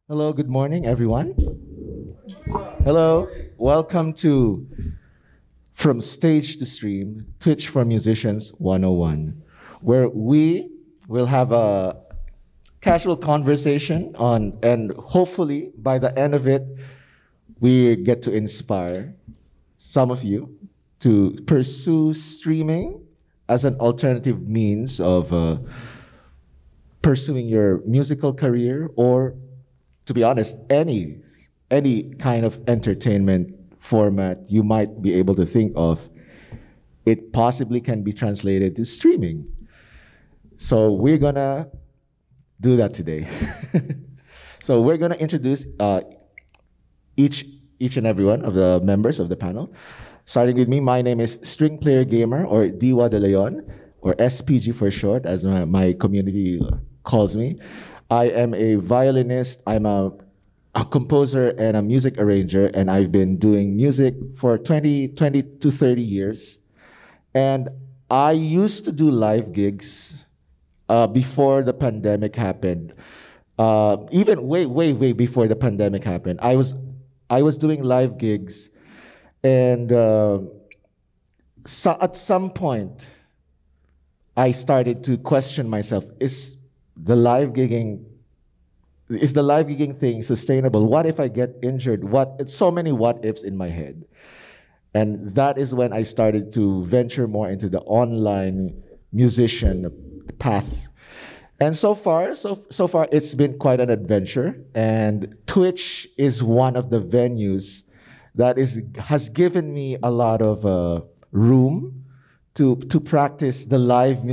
Hello, good morning, everyone. Hello, welcome to From Stage to Stream, Twitch for Musicians 101, where we will have a casual conversation on, and hopefully by the end of it, we get to inspire some of you to pursue streaming as an alternative means of pursuing your musical career, or to be honest, any kind of entertainment format you might be able to think of. It possibly can be translated to streaming. So we're gonna do that today. So we're gonna introduce each and every one of the members of the panel. Starting with me, my name is String Player Gamer, or Diwa de Leon, or SPG for short, as my community calls me. I am a violinist, I'm a composer and a music arranger, and I've been doing music for 20 to 30 years. And I used to do live gigs before the pandemic happened. Even way before the pandemic happened. I was doing live gigs, and so at some point, I started to question myself: Is the live gigging thing sustainable? What if I get injured? It's so many what ifs in my head. And that is when I started to venture more into the online musician path. And so far, it's been quite an adventure. And Twitch is one of the venues that has given me a lot of room to practice the live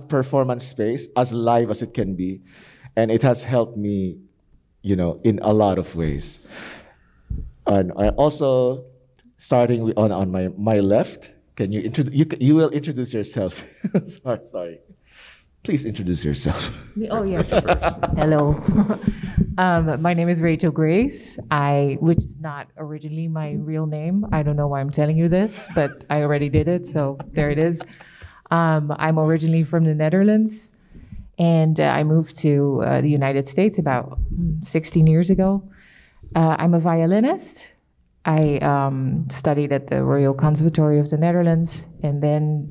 performance space, as live as it can be, and it has helped me, in a lot of ways. And I also, starting on my left, can you will introduce yourself? Sorry. Please introduce yourself. Oh, yes, first. Hello. My name is Rachel Grace, which is not originally my real name. I don't know why I'm telling you this, but I already did it, so there it is. I'm originally from the Netherlands, and I moved to the United States about 16 years ago. I'm a violinist. I studied at the Royal Conservatory of the Netherlands, and then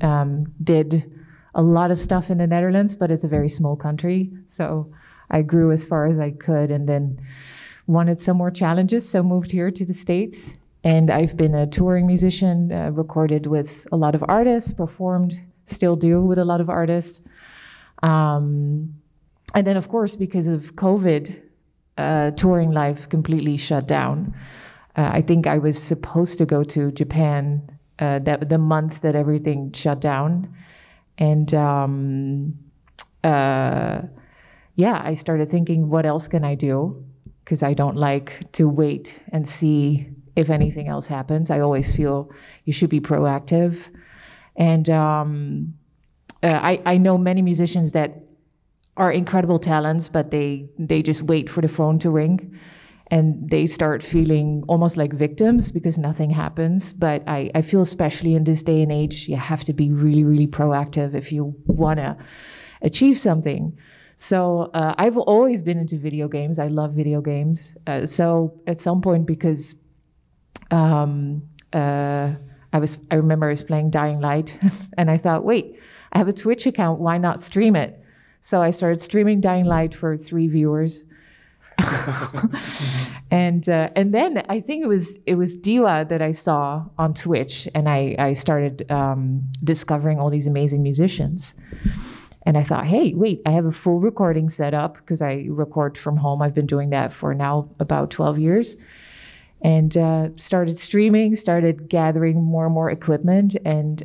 did a lot of stuff in the Netherlands, but it's a very small country. So I grew as far as I could, and then wanted some more challenges, so moved here to the States. And I've been a touring musician, recorded with a lot of artists, performed, still do with a lot of artists. And then, of course, because of COVID, touring life completely shut down. I think I was supposed to go to Japan the month that everything shut down. And I started thinking, what else can I do? Because I don't like to wait and see if anything else happens. I always feel you should be proactive. And I know many musicians that are incredible talents, but they just wait for the phone to ring. And they start feeling almost like victims because nothing happens. But I feel, especially in this day and age, you have to be really, really proactive if you want to achieve something. So I've always been into video games. I love video games. So at some point, because I remember I was playing Dying Light, and I thought, wait, I have a Twitch account. Why not stream it? So I started streaming Dying Light for 3 viewers. And then I think it was Diwa that I saw on Twitch, and I started discovering all these amazing musicians. And I thought, hey, wait, I have a full recording set up because I record from home. I've been doing that for now about 12 years. And started streaming, started gathering more and more equipment. And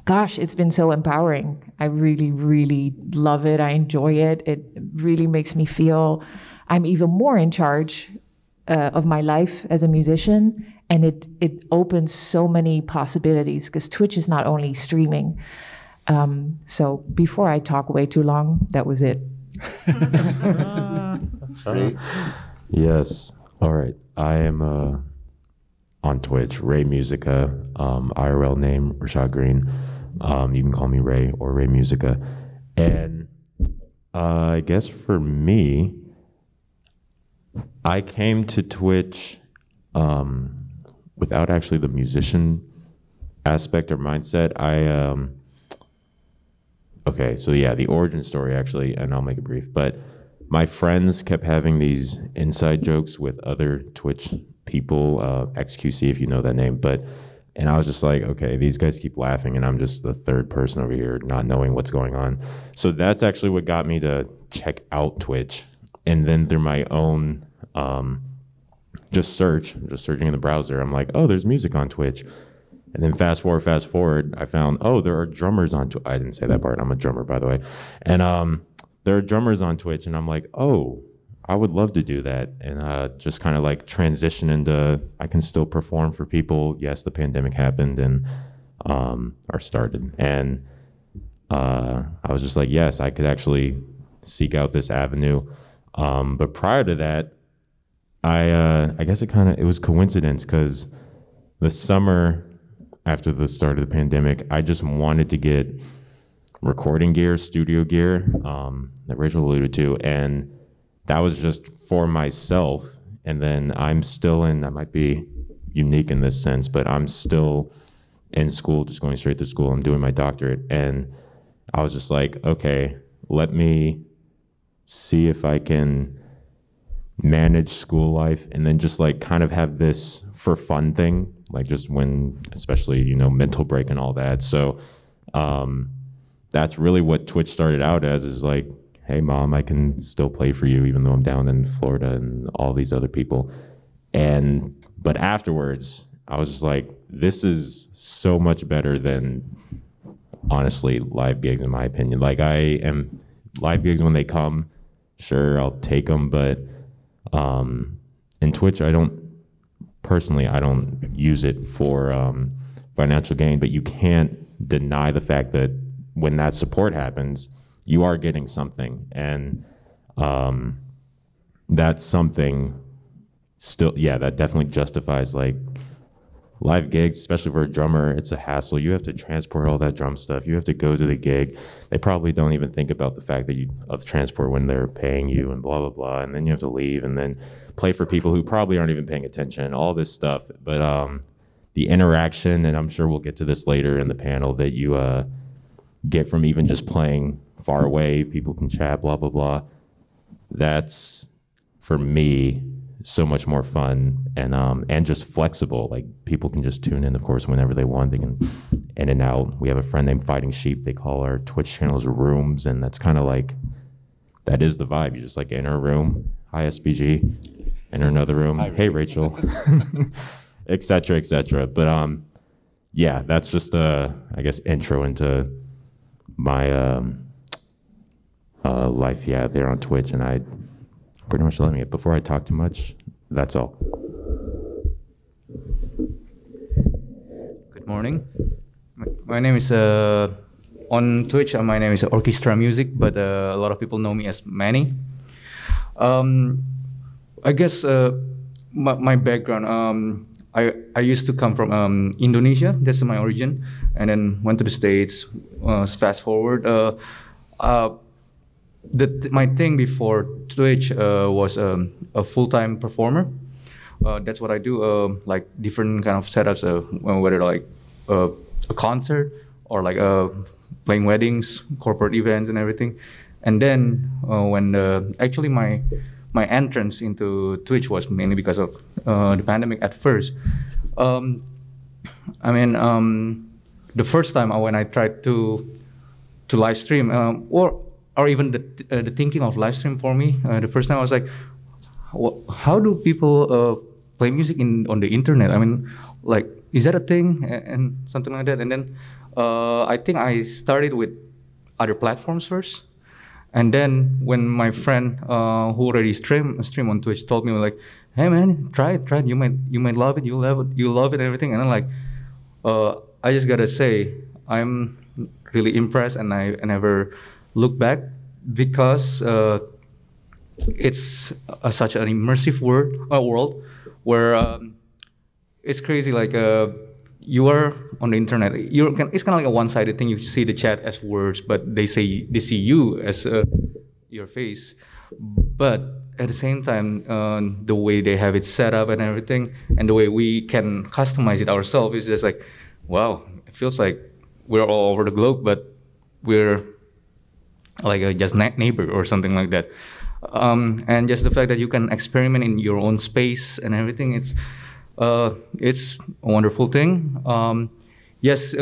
gosh, it's been so empowering. I really, really love it. I enjoy it. It really makes me feel I'm even more in charge of my life as a musician. And it opens so many possibilities, because Twitch is not only streaming. So before I talk way too long, that was it. Great. Yes. All right. I am on Twitch, Ray Musica, IRL name, Rashad Green. You can call me Ray or Ray Musica. And I guess for me, I came to Twitch without actually the musician aspect or mindset. Okay, so yeah, the origin story actually, and I'll make it brief, but my friends kept having these inside jokes with other Twitch people, XQC if you know that name, and I was just like, okay, these guys keep laughing and I'm just the third person over here not knowing what's going on. So that's actually what got me to check out Twitch. And then through my own just searching in the browser, I'm like, oh, there's music on Twitch. And then fast forward, I found, oh, there are drummers on Twitch. I didn't say that part. I'm a drummer, by the way. And there are drummers on Twitch. And I'm like, oh, I would love to do that. And just kind of like transition into, I can still perform for people. Yes, the pandemic happened and or started. And I was just like, yes, I could actually seek out this avenue. But prior to that, I guess it was coincidence because the summer after the start of the pandemic, I just wanted to get recording gear, studio gear, that Rachel alluded to, and that was just for myself. And then I might be unique in this sense, but I'm still in school, just going straight to school. I'm doing my doctorate. And I was just like, okay, let me see if I can manage school life and then just like kind of have this for fun thing, like just when, especially, mental break and all that. So that's really what Twitch started out as, is like, hey mom, I can still play for you even though I'm down in Florida and all these other people. But afterwards I was just like, this is so much better than honestly live gigs in my opinion. Like live gigs when they come, sure, I'll take them, but in Twitch, I don't use it for financial gain, but you can't deny the fact that when that support happens, you are getting something. And that's something still, yeah, that definitely justifies like live gigs, especially for a drummer. It's a hassle. You have to transport all that drum stuff. You have to go to the gig. They probably don't even think about the fact that of transport when they're paying you and blah, blah, blah. And then you have to leave and then play for people who probably aren't even paying attention, all this stuff. But the interaction, and I'm sure we'll get to this later in the panel, that you get from even just playing far away, people can chat, blah, blah, blah. That's, for me, so much more fun and just flexible. Like people can just tune in, of course, whenever they want. They can in and out. We have a friend named Fighting Sheep. They call our Twitch channels rooms, and that's kind of like, that is the vibe. You just like enter a room, hi SPG, enter another room, hey Rachel, etc., etc. But yeah, that's just I guess intro into my life, yeah, there on Twitch, and I pretty much loving it. Before I talk too much, that's all. Good morning. My name is on Twitch. My name is Orchestra Music, but a lot of people know me as Manny. I guess my background. I used to come from Indonesia. That's my origin, and then went to the States. Fast forward. My thing before Twitch was a full-time performer. That's what I do, like different kind of setups, whether like a concert or like playing weddings, corporate events and everything. And then when actually my entrance into Twitch was mainly because of the pandemic at first. I mean, the first time when I tried to live stream, or even the thinking of live stream for me, the first time I was like, how do people play music on the internet? I mean, like, is that a thing? And something like that. And then I think I started with other platforms first. And then when my friend who already stream on Twitch told me, like, hey man, try it. You might love it. You'll love it and everything. And I'm like, I just gotta say, I'm really impressed, and I never look back, because it's such an immersive world where it's crazy. Like you are on the internet. It's kind of like a one-sided thing. You see the chat as words, but they see you as your face, but at the same time, the way they have it set up and everything, and the way we can customize it ourselves is just like, wow, it feels like we're all over the globe, but we're like a just neighbor or something like that. And just the fact that you can experiment in your own space and everything, it's a wonderful thing. Yes,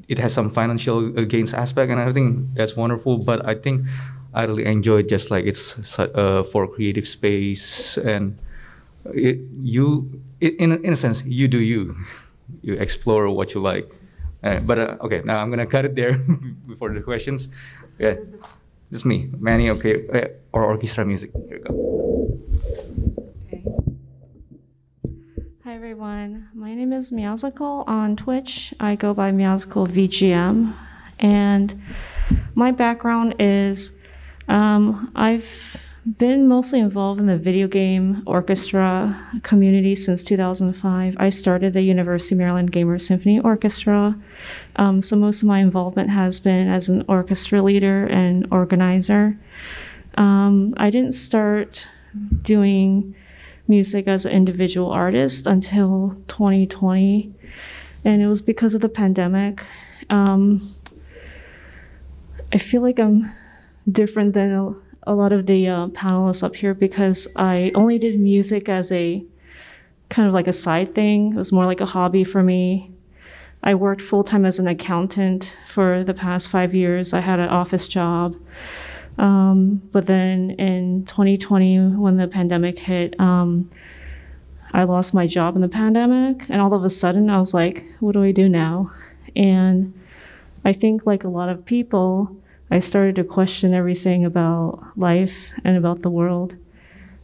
it has some financial gains aspect and everything. That's wonderful, but I think I really enjoy it just like it's for creative space, and in a sense, you do you. You explore what you like. But okay, now I'm gonna cut it there before the questions. Yeah, it's me, Manny. Okay, or orchestra music. Here we go. Okay. Hi everyone, my name is Meowsicle on Twitch. I go by Meowsicle VGM, and my background is I've been mostly involved in the video game orchestra community since 2005. I started the University of Maryland Gamer Symphony Orchestra, so most of my involvement has been as an orchestra leader and organizer. I didn't start doing music as an individual artist until 2020, and it was because of the pandemic. I feel like I'm different than a lot of the panelists up here because I only did music as a kind of like a side thing. It was more like a hobby for me. I worked full-time as an accountant for the past 5 years. I had an office job. But then in 2020, when the pandemic hit, I lost my job in the pandemic. And all of a sudden, I was like, what do I do now? And I think like a lot of people, I started to question everything about life and about the world.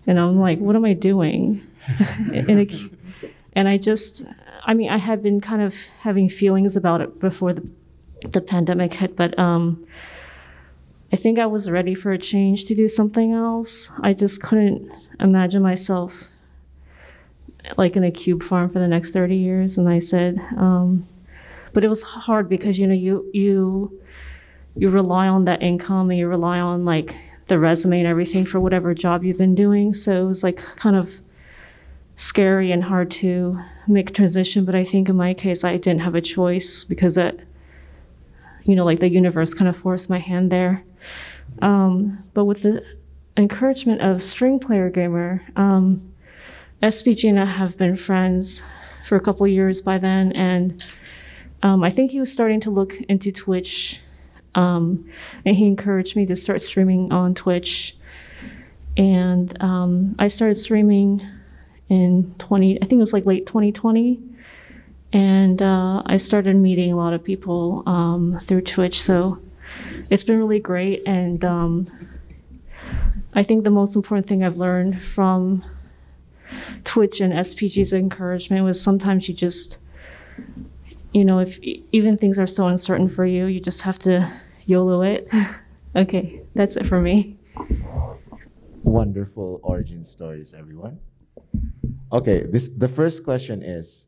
And I'm like, what am I doing? And I had been kind of having feelings about it before the pandemic hit, but I think I was ready for a change to do something else. I just couldn't imagine myself like in a cube farm for the next 30 years. And I said, but it was hard because, you rely on that income and you rely on like the resume and everything for whatever job you've been doing. So it was like kind of scary and hard to make a transition. But I think in my case, I didn't have a choice because like the universe kind of forced my hand there. But with the encouragement of String Player Gamer, SPG and I have been friends for a couple years by then. And I think he was starting to look into Twitch. And he encouraged me to start streaming on Twitch. And I started streaming in I think it was like late 2020. And I started meeting a lot of people through Twitch. So it's been really great. And I think the most important thing I've learned from Twitch and SPG's encouragement was sometimes you just, if even things are so uncertain for you, you just have to YOLO it. Okay, that's it for me. Wonderful origin stories, everyone. Okay, the first question is,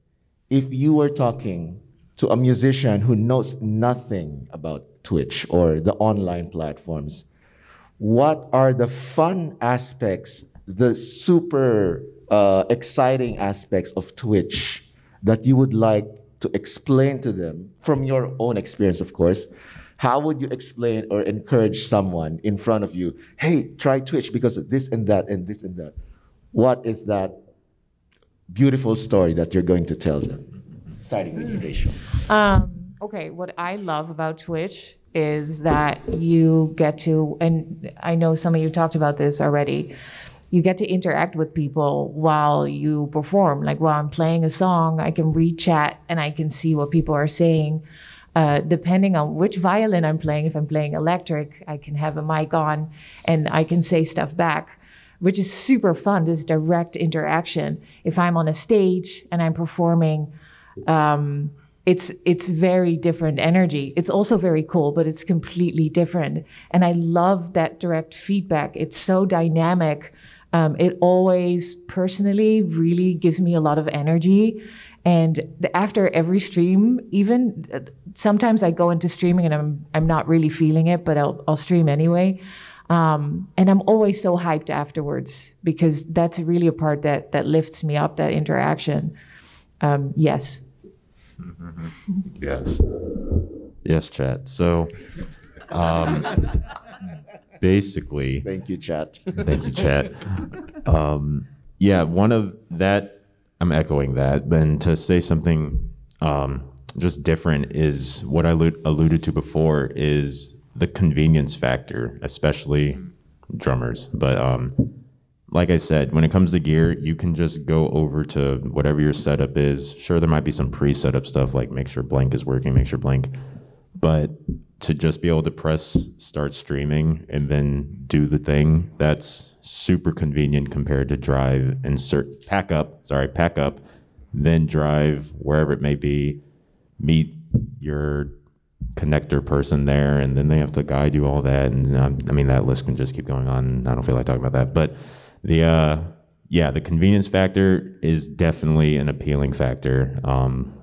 if you were talking to a musician who knows nothing about Twitch or the online platforms, what are the fun aspects, the super exciting aspects of Twitch that you would like to explain to them from your own experience, of course? How would you explain or encourage someone in front of you, hey, try Twitch because of this and that and this and that? What is that beautiful story that you're going to tell them? Starting with you, Rachel. Okay, what I love about Twitch is that you get to, and I know some of you talked about this already, you get to interact with people while you perform. Like while I'm playing a song, I can read chat and I can see what people are saying. Depending on which violin I'm playing, if I'm playing electric, I can have a mic on and I can say stuff back, which is super fun, this direct interaction. If I'm on a stage and I'm performing, it's very different energy. It's also very cool, but it's completely different. And I love that direct feedback. It's so dynamic. It always personally really gives me a lot of energy. And after every stream, even sometimes I go into streaming and I'm not really feeling it, but I'll stream anyway. And I'm always so hyped afterwards because that's really a part that lifts me up, that interaction. Yes. Yes. Yes, chat. So basically, Thank you, chat. thank you, chat. Yeah, one of that, I'm echoing that. And to say something just different is what I alluded to before is the convenience factor, especially drummers. But like I said, when it comes to gear, you can just go over to whatever your setup is. Sure, there might be some pre-setup stuff like make sure blank is working, make sure blank. But to just be able to press start streaming and then do the thing, that's super convenient compared to drive, pack up, then drive wherever it may be, meet your connector person there, and then they have to guide you all that. And I mean, that list can just keep going on. I don't feel like talking about that. But the convenience factor is definitely an appealing factor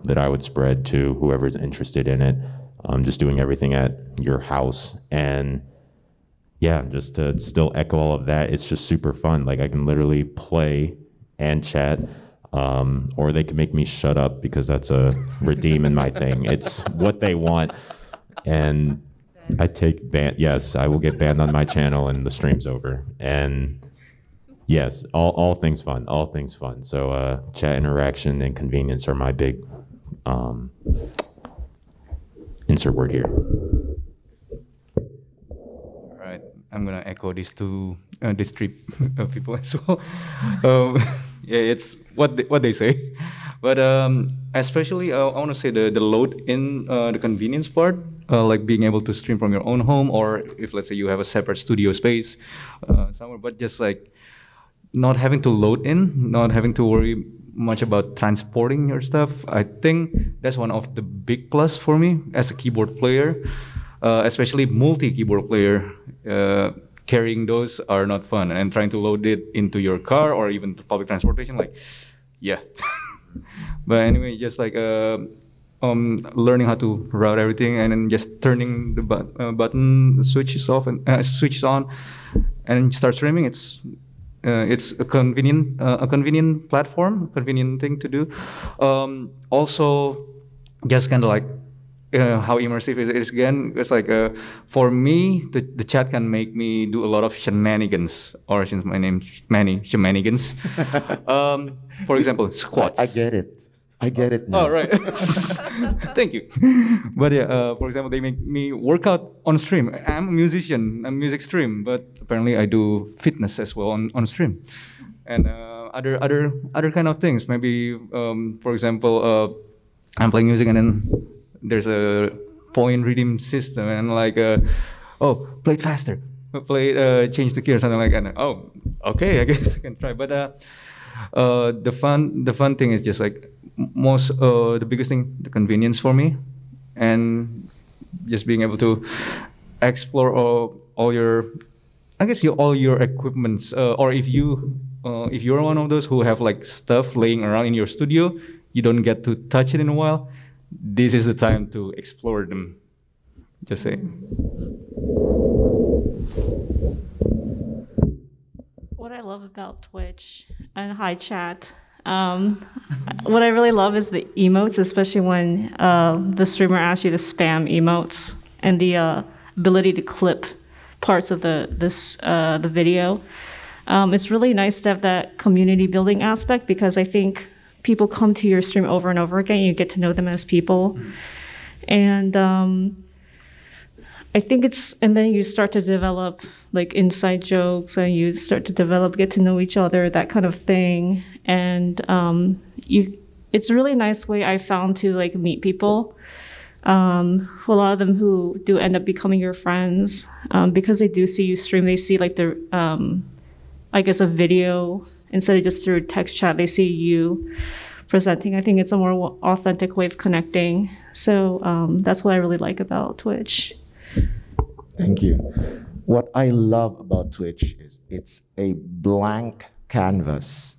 that I would spread to whoever's interested in it. Just doing everything at your house. And yeah, just to still echo all of that, it's just super fun. Like I can literally play and chat, or they can make me shut up because that's a redeem in my thing. It's what they want. And I take ban. Yes, I will get banned on my channel and the stream's over. And yes, all things fun, all things fun. So chat interaction and convenience are my big insert word here. All right, I'm gonna echo these three people as well. Yeah, it's what they say, but especially I want to say the load in the convenience part, like being able to stream from your own home, or if let's say you have a separate studio space somewhere, but just like not having to load in, not having to worry much about transporting your stuff. I think that's one of the big plus for me as a keyboard player, especially multi-keyboard player. Carrying those are not fun, and trying to load it into your car or even public transportation, like, yeah. But anyway, just like learning how to route everything, and then just turning the button switches off and switches on, and start streaming. It's a convenient platform, convenient thing to do. Also, just kind of like how immersive it is again. It's like for me, the chat can make me do a lot of shenanigans, or since my name Manny, shenanigans. For example, squats. I get it. I get it now. Oh, right. Thank you. But yeah, for example, they make me work out on stream. I'm a musician, I'm music stream, but apparently I do fitness as well on stream. And other kind of things. Maybe, for example, I'm playing music and then there's a point redeem system and like, oh, play it faster. Change the key or something like that. Oh, okay, I guess I can try. But the fun thing is just like the biggest thing, the convenience for me, and just being able to explore all your equipments, or if you're one of those who have like stuff laying around in your studio, you don't get to touch it in a while, this is the time to explore them. Just saying. What I love about Twitch and hi chat, what I really love is the emotes, especially when the streamer asks you to spam emotes, and the ability to clip parts of the video. It's really nice to have that community building aspect, because I think people come to your stream over and over again. You get to know them as people, and I think and then you start to develop like inside jokes, and you start to get to know each other, that kind of thing. And it's a really nice way I found to like meet people. A lot of them who do end up becoming your friends, because they do see you stream, they see like I guess a video instead of just through text chat, they see you presenting. I think it's a more authentic way of connecting. So that's what I really like about Twitch. Thank you. What I love about Twitch is it's a blank canvas.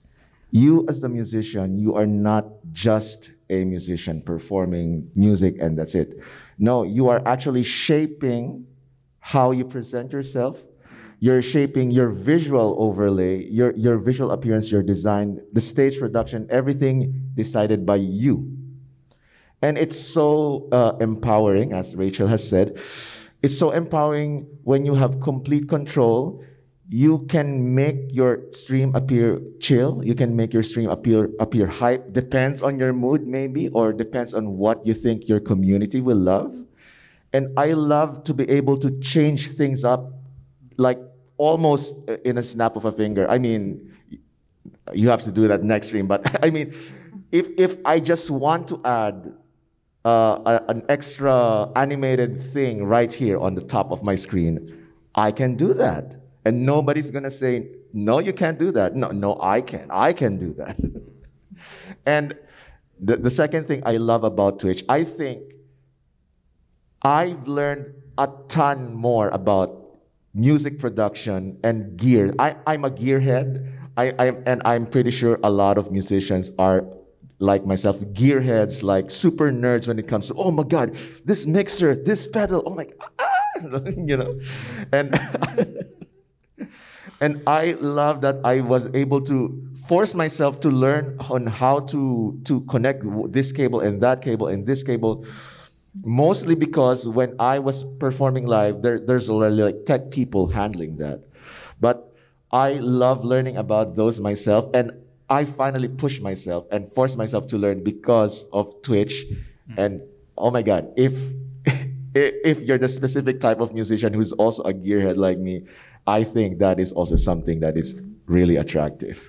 You as the musician, you are not just a musician performing music and that's it. No, you are actually shaping how you present yourself. you're shaping your visual overlay, your visual appearance, your design, the stage production, everything decided by you. And it's so empowering, as Rachel has said. It's so empowering when you have complete control. You can make your stream appear chill. You can make your stream appear hype. Depends on your mood, maybe, or depends on what you think your community will love. And I love to be able to change things up, like almost in a snap of a finger. I mean, you have to do that next stream, but I mean, if I just want to add an extra animated thing right here on the top of my screen, I can do that. And nobody's gonna say, no, you can't do that. No, I can do that. And the second thing I love about Twitch, I think I've learned a ton more about music production and gear. I'm a gearhead. I'm pretty sure a lot of musicians are like myself, gearheads, like super nerds when it comes to, oh my God, this mixer, this pedal, oh my God, you know. And and I love that I was able to force myself to learn on how to connect this cable and that cable and this cable. Mostly because when I was performing live, there's already like tech people handling that. But I love learning about those myself, and I finally pushed myself and forced myself to learn because of Twitch. And oh my God, if you're the specific type of musician who's also a gearhead like me, I think that is also something that is really attractive.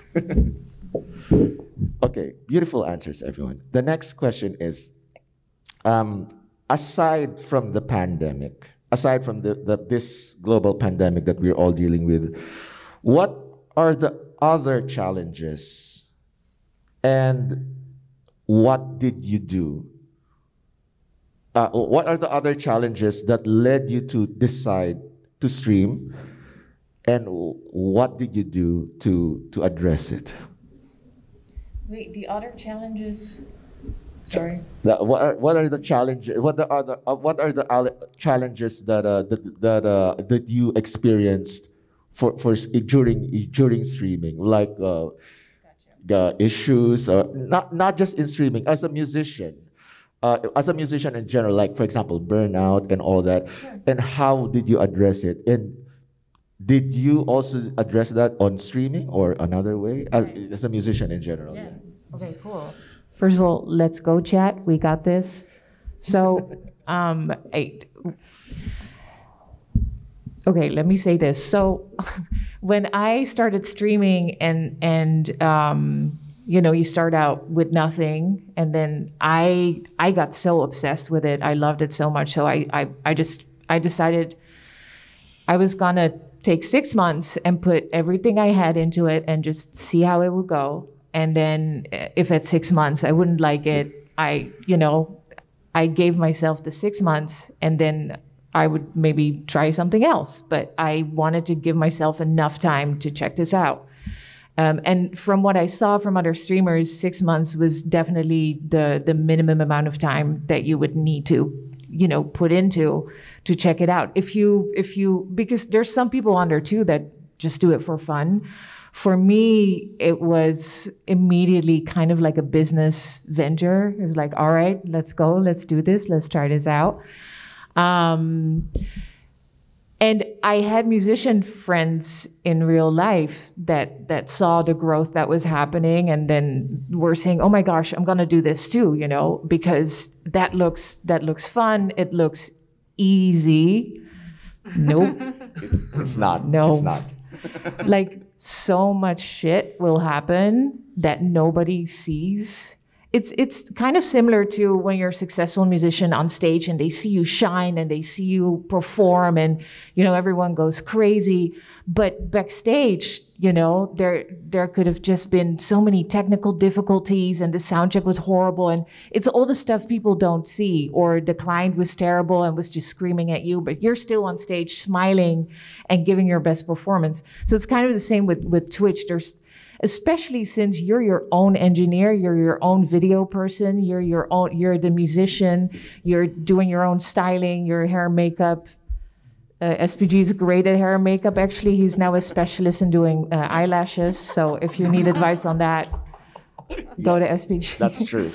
Okay, beautiful answers, everyone. The next question is, aside from the pandemic, aside from this global pandemic that we're all dealing with, what are the other challenges and what did you do? What are the other challenges that led you to decide to stream, and what did you do to address it? Wait, the other challenges? Sorry. What are the challenges? What are the challenges that you experienced during streaming? Like the issues, not just in streaming, as a musician in general. Like for example, Burnout and all that. Sure. And how did you address it? And did you also address that on streaming or another way, as a musician in general? Yeah. Okay. Cool. First of all, let's go, chat. We got this. So, okay, let me say this. So, when I started streaming and you know, you start out with nothing, and then I got so obsessed with it. I loved it so much. So I decided I was gonna take 6 months and put everything I had into it and just see how it would go. And then if at 6 months I wouldn't like it, I gave myself the 6 months, and then I would maybe try something else. But I wanted to give myself enough time to check this out. And from what I saw from other streamers, 6 months was definitely the minimum amount of time that you would need to, put into to check it out. Because there's some people on there too that just do it for fun. For me, it was immediately kind of like a business venture. It was like, all right, let's go, let's do this, let's try this out. And I had musician friends in real life that saw the growth that was happening, and then were saying, "Oh my gosh, I'm gonna do this too," because that looks fun. It looks easy. Nope, it's not. No, it's not. Like so much shit will happen that nobody sees. It's kind of similar to when you're a successful musician on stage and they see you shine and they see you perform and, everyone goes crazy. But backstage, there could have just been so many technical difficulties and the sound check was horrible. And it's all the stuff people don't see, or the client was terrible and was just screaming at you, but you're still on stage smiling and giving your best performance. So it's kind of the same with Twitch. Especially since you're your own engineer, you're your own video person, you're the musician, you're doing your own styling, your hair, makeup. SPG is great at hair and makeup. Actually, he's now a specialist in doing eyelashes. So if you need advice on that, go to SPG. That's true.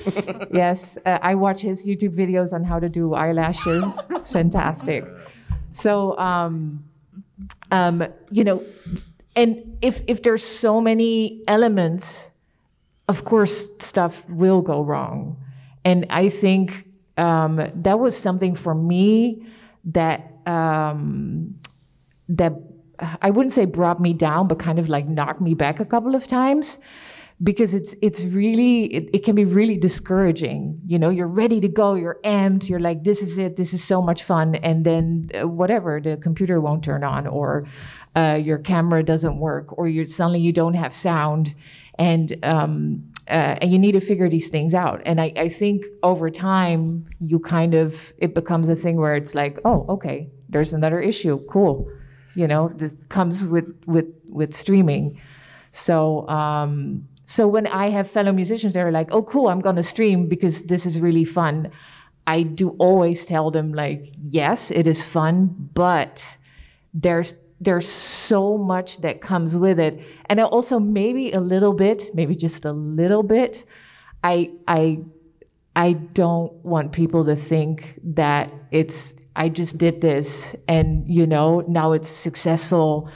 Yes, I watch his YouTube videos on how to do eyelashes. It's fantastic. So, you know, and if there's so many elements, of course, stuff will go wrong. And I think that was something for me that that I wouldn't say brought me down, but kind of like knocked me back a couple of times, because it's really, it can be really discouraging. You know, you're ready to go, you're amped, you're like, this is it, this is so much fun, and then whatever, the computer won't turn on, or your camera doesn't work, or suddenly you don't have sound, and you need to figure these things out. And I think over time, it becomes a thing where it's like, oh, okay, there's another issue, cool. You know, this comes with streaming. So when I have fellow musicians, they're like, oh, cool, I'm gonna stream because this is really fun. I do always tell them, like, yes, it is fun, but there's so much that comes with it. And I also maybe just a little bit, I don't want people to think that I just did this and, you know, now it's successful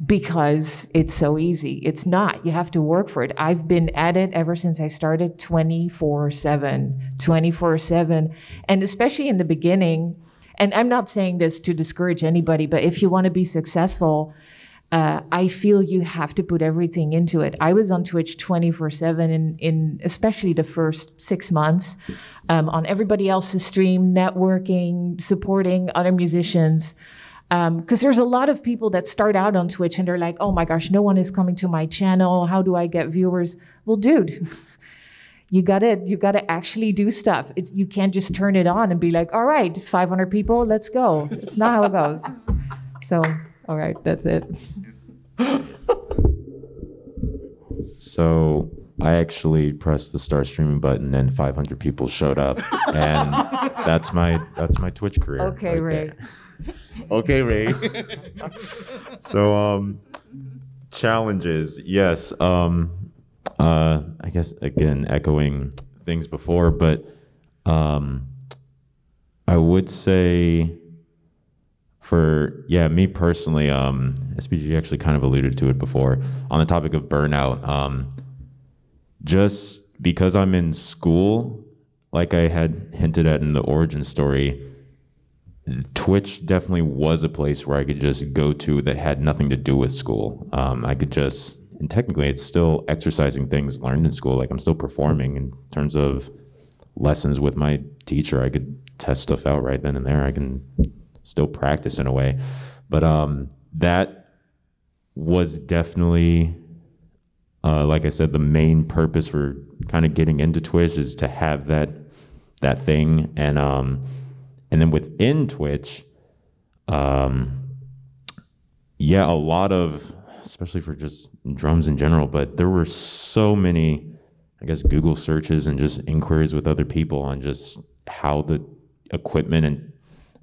because it's so easy. It's not. You have to work for it. I've been at it ever since I started 24/7. And especially in the beginning, and I'm not saying this to discourage anybody, but if you want to be successful, I feel you have to put everything into it. I was on Twitch 24/7 in especially the first 6 months, on everybody else's stream, networking, supporting other musicians. Because there's a lot of people that start out on Twitch and they're like, oh my gosh, no one is coming to my channel. How do I get viewers? Well, dude, you gotta actually do stuff. You can't just turn it on and be like, all right, 500 people, let's go. It's not how it goes. So, all right, that's it. So I actually pressed the start streaming button and 500 people showed up, and that's my Twitch career. Okay, Ray. Okay, Ray. So challenges, yes. I guess again echoing things before, but I would say me personally, SPG actually kind of alluded to it before on the topic of burnout. Just because I'm in school, like I had hinted at in the origin story, Twitch definitely was a place where I could just go to that had nothing to do with school. I could just, and technically it's still exercising things learned in school. Like I'm still performing in terms of lessons with my teacher. I could test stuff out right then and there. I can still practice in a way. But that was definitely, like I said, the main purpose for kind of getting into Twitch is to have that thing. And then within Twitch, a lot of, especially for just drums in general, but there were so many, I guess, Google searches and just inquiries with other people on just how the equipment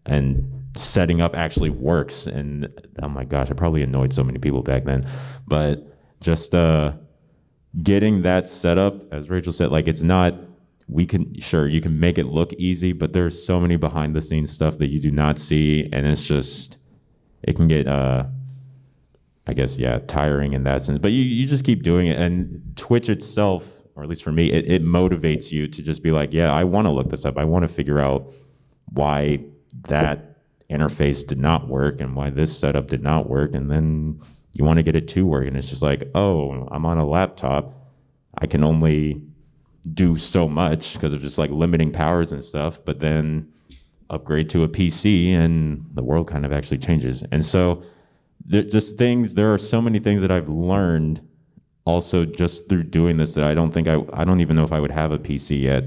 and setting up actually works. And oh my gosh, I probably annoyed so many people back then, but just getting that set up, as Rachel said, like it's not, you can make it look easy, but there's so many behind the scenes stuff that you do not see. And it's just, it can get, I guess, tiring in that sense, but you just keep doing it. And Twitch itself, or at least for me, it motivates you to just be like, I want to look this up. I want to figure out why that interface did not work and why this setup did not work. And then you want to get it to work. And it's just like, oh, I'm on a laptop. I can only do so much because of just like limiting powers and stuff, but then upgrade to a PC and the world kind of actually changes. And so there are so many things that I've learned also just through doing this that I don't even know if I would have a PC yet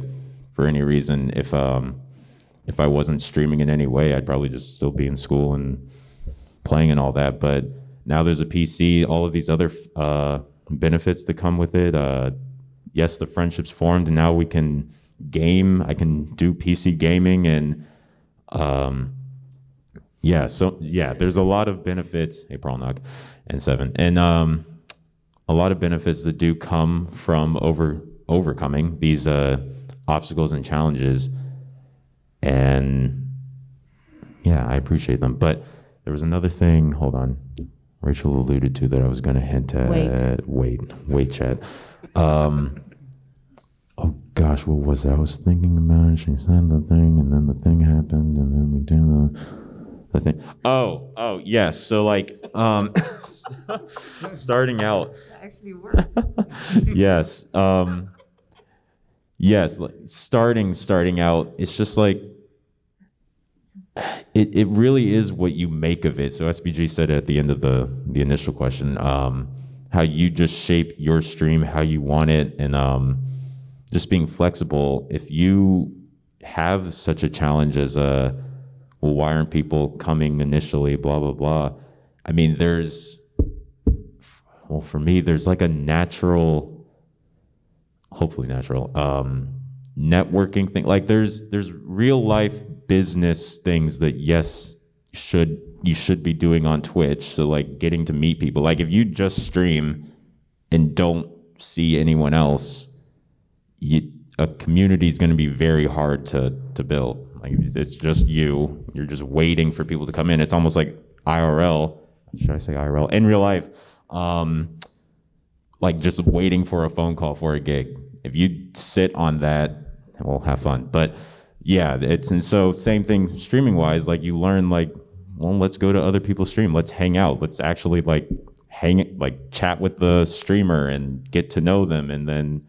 for any reason. If I wasn't streaming in any way, I'd probably just still be in school and playing and all that. But now there's a PC, all of these other benefits that come with it. Yes, the friendships formed, and now we can game. I can do PC gaming, and Yeah, so yeah, there's a lot of benefits. Hey, Pralnok and Seven, and a lot of benefits that do come from overcoming these obstacles and challenges. And yeah, I appreciate them. But there was another thing. Hold on, Rachel alluded to that I was going to hint at. Wait, chat. Oh gosh, what was that? I was thinking about it. She said the thing, and then the thing happened, and then we did the thing. Oh, yes. So like, starting out. That actually worked. Yes. Yes. Like starting out. It's just like, it really is what you make of it. So SBG said at the end of the initial question, how you just shape your stream how you want it, and just being flexible. If you have such a challenge as well, why aren't people coming initially, blah, blah, blah. I mean, for me, there's like a natural, hopefully natural, networking thing. Like there's real life business things that, yes, you should be doing on Twitch. So like getting to meet people. Like if you just stream and don't see anyone else, a community is going to be very hard to build. Like it's just you're just waiting for people to come in. It's almost like IRL. Should I say IRL? In real life, like just waiting for a phone call for a gig. If you sit on that, well, have fun. But yeah, and so same thing streaming wise. Like you learn like, well, let's go to other people's stream. Let's hang out. Let's actually like chat with the streamer and get to know them, and then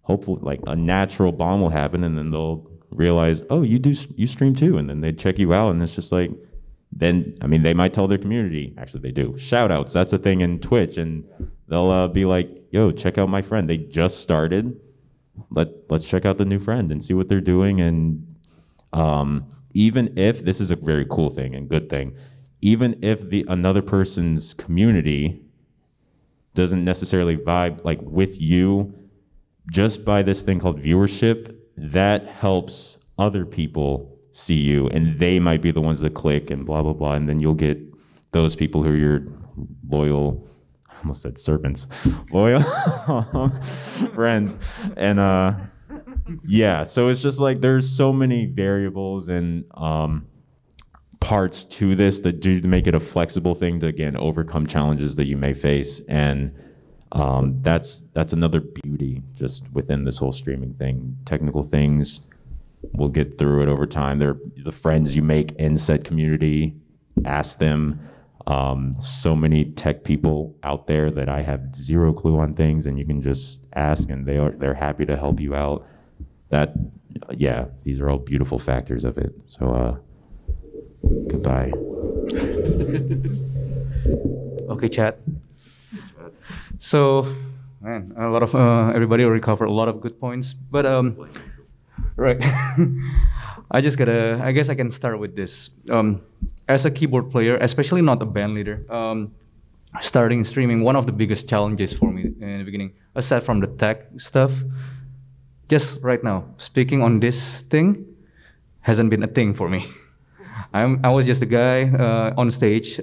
hopefully like a natural bond will happen, and then they'll realize, oh, you stream too, and then they check you out, and it's just like, then I mean they might tell their community. Actually, they do shout outs. That's a thing in Twitch, and they'll be like, yo, check out my friend. They just started. Let's check out the new friend and see what they're doing. And even if this is a very cool thing and good thing, even if another person's community doesn't necessarily vibe like with you, just by this thing called viewership, that helps other people see you, and they might be the ones that click and blah, blah, blah. And then you'll get those people who are your loyal, I almost said servants, loyal friends. And yeah, so it's just like there's so many variables and parts to this that do make it a flexible thing to, again, overcome challenges that you may face. And that's another beauty just within this whole streaming thing. Technical things, we'll get through it over time. They're the friends you make in said community. Ask them. So many tech people out there that I have zero clue on things, and you can just ask, and they're happy to help you out. That, yeah, these are all beautiful factors of it. So, goodbye. Okay, chat. So, man, a lot of everybody already covered a lot of good points, but right. I guess I can start with this. As a keyboard player, especially not a band leader, starting streaming, one of the biggest challenges for me in the beginning, aside from the tech stuff, just right now, speaking on this thing hasn't been a thing for me. I was just a guy on stage,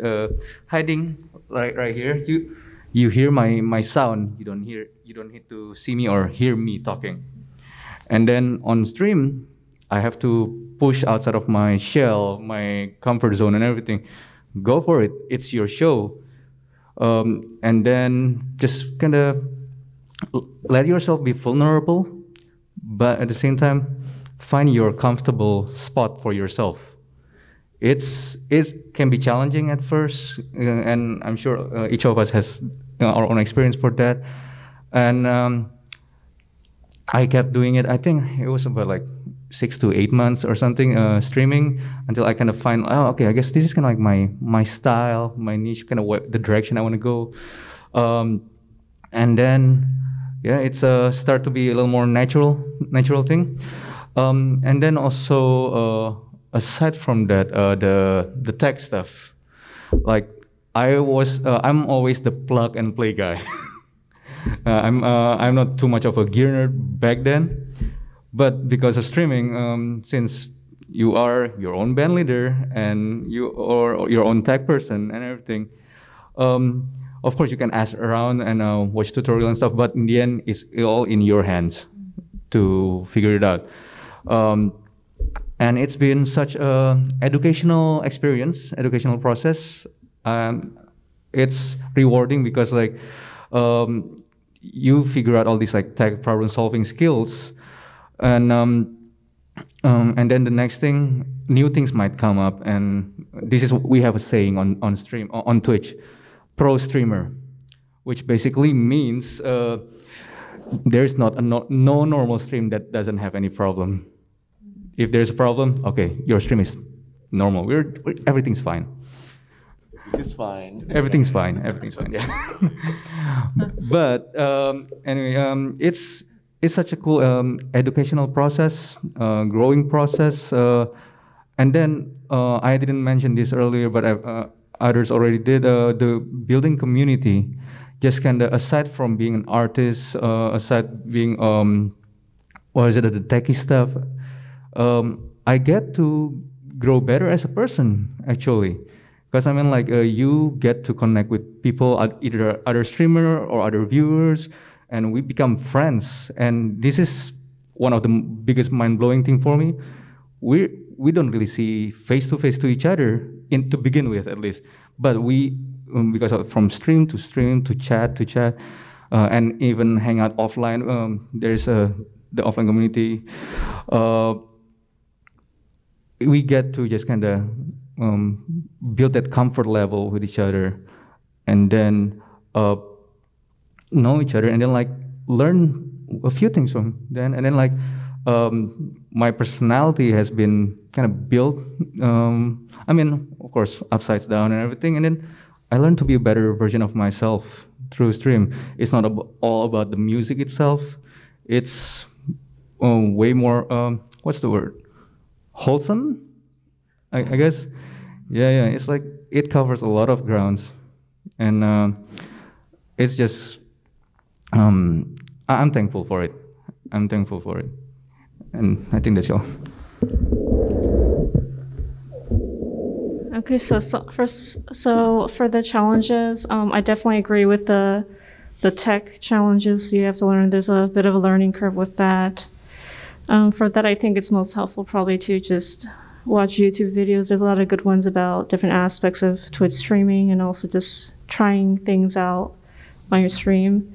hiding right here. You hear my sound. You don't need to see me or hear me talking. And then on stream, I have to push outside of my shell, my comfort zone and everything. Go for it. It's your show. And then just kind of let yourself be vulnerable, but at the same time, find your comfortable spot for yourself. It can be challenging at first, and I'm sure each of us has our own experience for that. And I kept doing it. I think it was about like 6 to 8 months or something, streaming, until I kind of find, oh, okay, I guess this is kind of like my style, my niche, kind of the direction I want to go. And then, yeah, it's start to be a little more natural thing. And then also, aside from that, the tech stuff, like I'm always the plug and play guy. I'm not too much of a gear nerd back then, but because of streaming, since you are your own band leader and you or your own tech person and everything. Of course, you can ask around and watch tutorial and stuff, but in the end, it's all in your hands to figure it out. And it's been such a educational experience, educational process. It's rewarding because like you figure out all these like tech problem solving skills, and then the next thing, new things might come up, and this is we have a saying on stream on Twitch, pro streamer, which basically means there's not a no normal stream that doesn't have any problem. If there's a problem, okay, your stream is normal. Everything's fine. This is fine. Everything's fine. Everything's fine. Yeah. But anyway, it's such a cool educational process, growing process, and then I didn't mention this earlier, but others already did. The building community, just kind of aside from being an artist, aside being what is it, the techie stuff, I get to grow better as a person actually. Because I mean, like you get to connect with people, either other streamer or other viewers, and we become friends. And this is one of the biggest mind-blowing thing for me. We don't really see face to each other to begin with, at least. But we, because from stream to chat, and even hang out offline. There's the offline community. We get to just kind of build that comfort level with each other, and then know each other, and then like learn a few things from them, and then like my personality has been kind of built. I mean, of course, upsides down and everything, and then I learned to be a better version of myself through stream. It's not all about the music itself. It's way more. What's the word? Wholesome, I guess. Yeah. It's like it covers a lot of grounds, and it's just. I'm thankful for it. I'm thankful for it, and I think that's all. Okay, so for the challenges, I definitely agree with the tech challenges you have to learn. There's a bit of a learning curve with that. For that, I think it's most helpful probably to just watch YouTube videos. There's a lot of good ones about different aspects of Twitch streaming, and also just trying things out on your stream.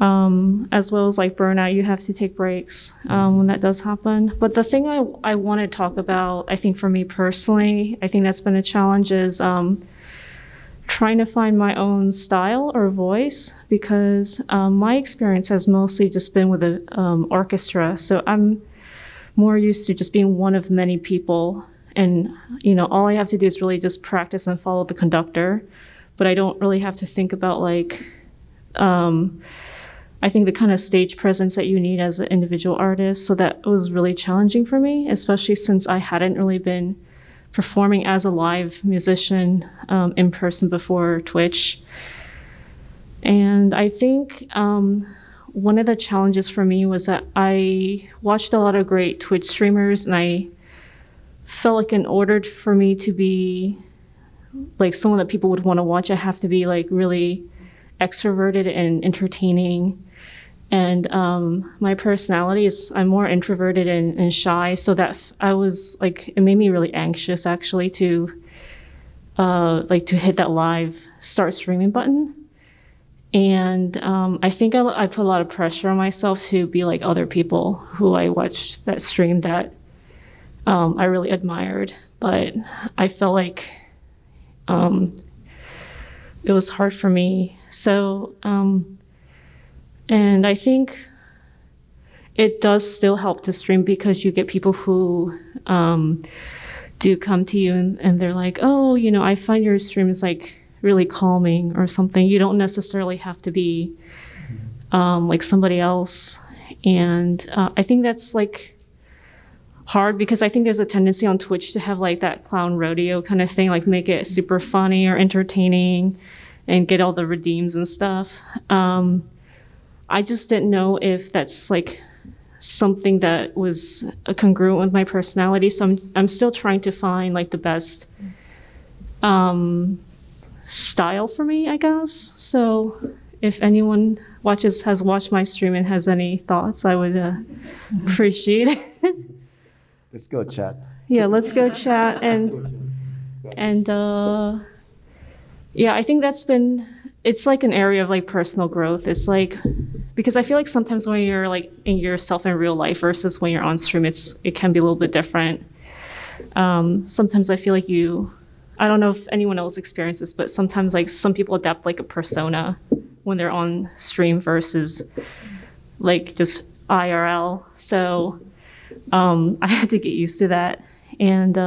As well as like Burnout, you have to take breaks when that does happen. But the thing I want to talk about, I think for me personally, I think that's been a challenge is trying to find my own style or voice, because my experience has mostly just been with an orchestra. So I'm more used to just being one of many people, and all I have to do is really just practice and follow the conductor. But I don't really have to think about like I think the kind of stage presence that you need as an individual artist. So that was really challenging for me, especially since I hadn't really been performing as a live musician in person before Twitch. And I think one of the challenges for me was that I watched a lot of great Twitch streamers, and I felt like in order for me to be like someone that people would want to watch, I have to be like really extroverted and entertaining. And my personality is I'm more introverted and shy, so that I was like, it made me really anxious actually to hit that live start streaming button. And I think I put a lot of pressure on myself to be like other people who I watched that stream that I really admired, but I felt like it was hard for me. So, and I think it does still help to stream, because you get people who do come to you and they're like, oh, I find your stream is like really calming or something. You don't necessarily have to be like somebody else. And I think that's like hard, because I think there's a tendency on Twitch to have like that clown rodeo kind of thing, like make it super funny or entertaining and get all the redeems and stuff. I just didn't know if that's like something that was congruent with my personality. So I'm still trying to find like the best style for me, I guess. So if anyone has watched my stream and has any thoughts, I would appreciate it. Let's go chat. Yeah, let's go chat and yeah, I think it's like an area of like personal growth. It's like, because I feel like sometimes when you're like in yourself in real life versus when you're on stream, it can be a little bit different. Sometimes I feel like I don't know if anyone else experiences, but sometimes like some people adapt like a persona when they're on stream versus like just IRL. So I had to get used to that. And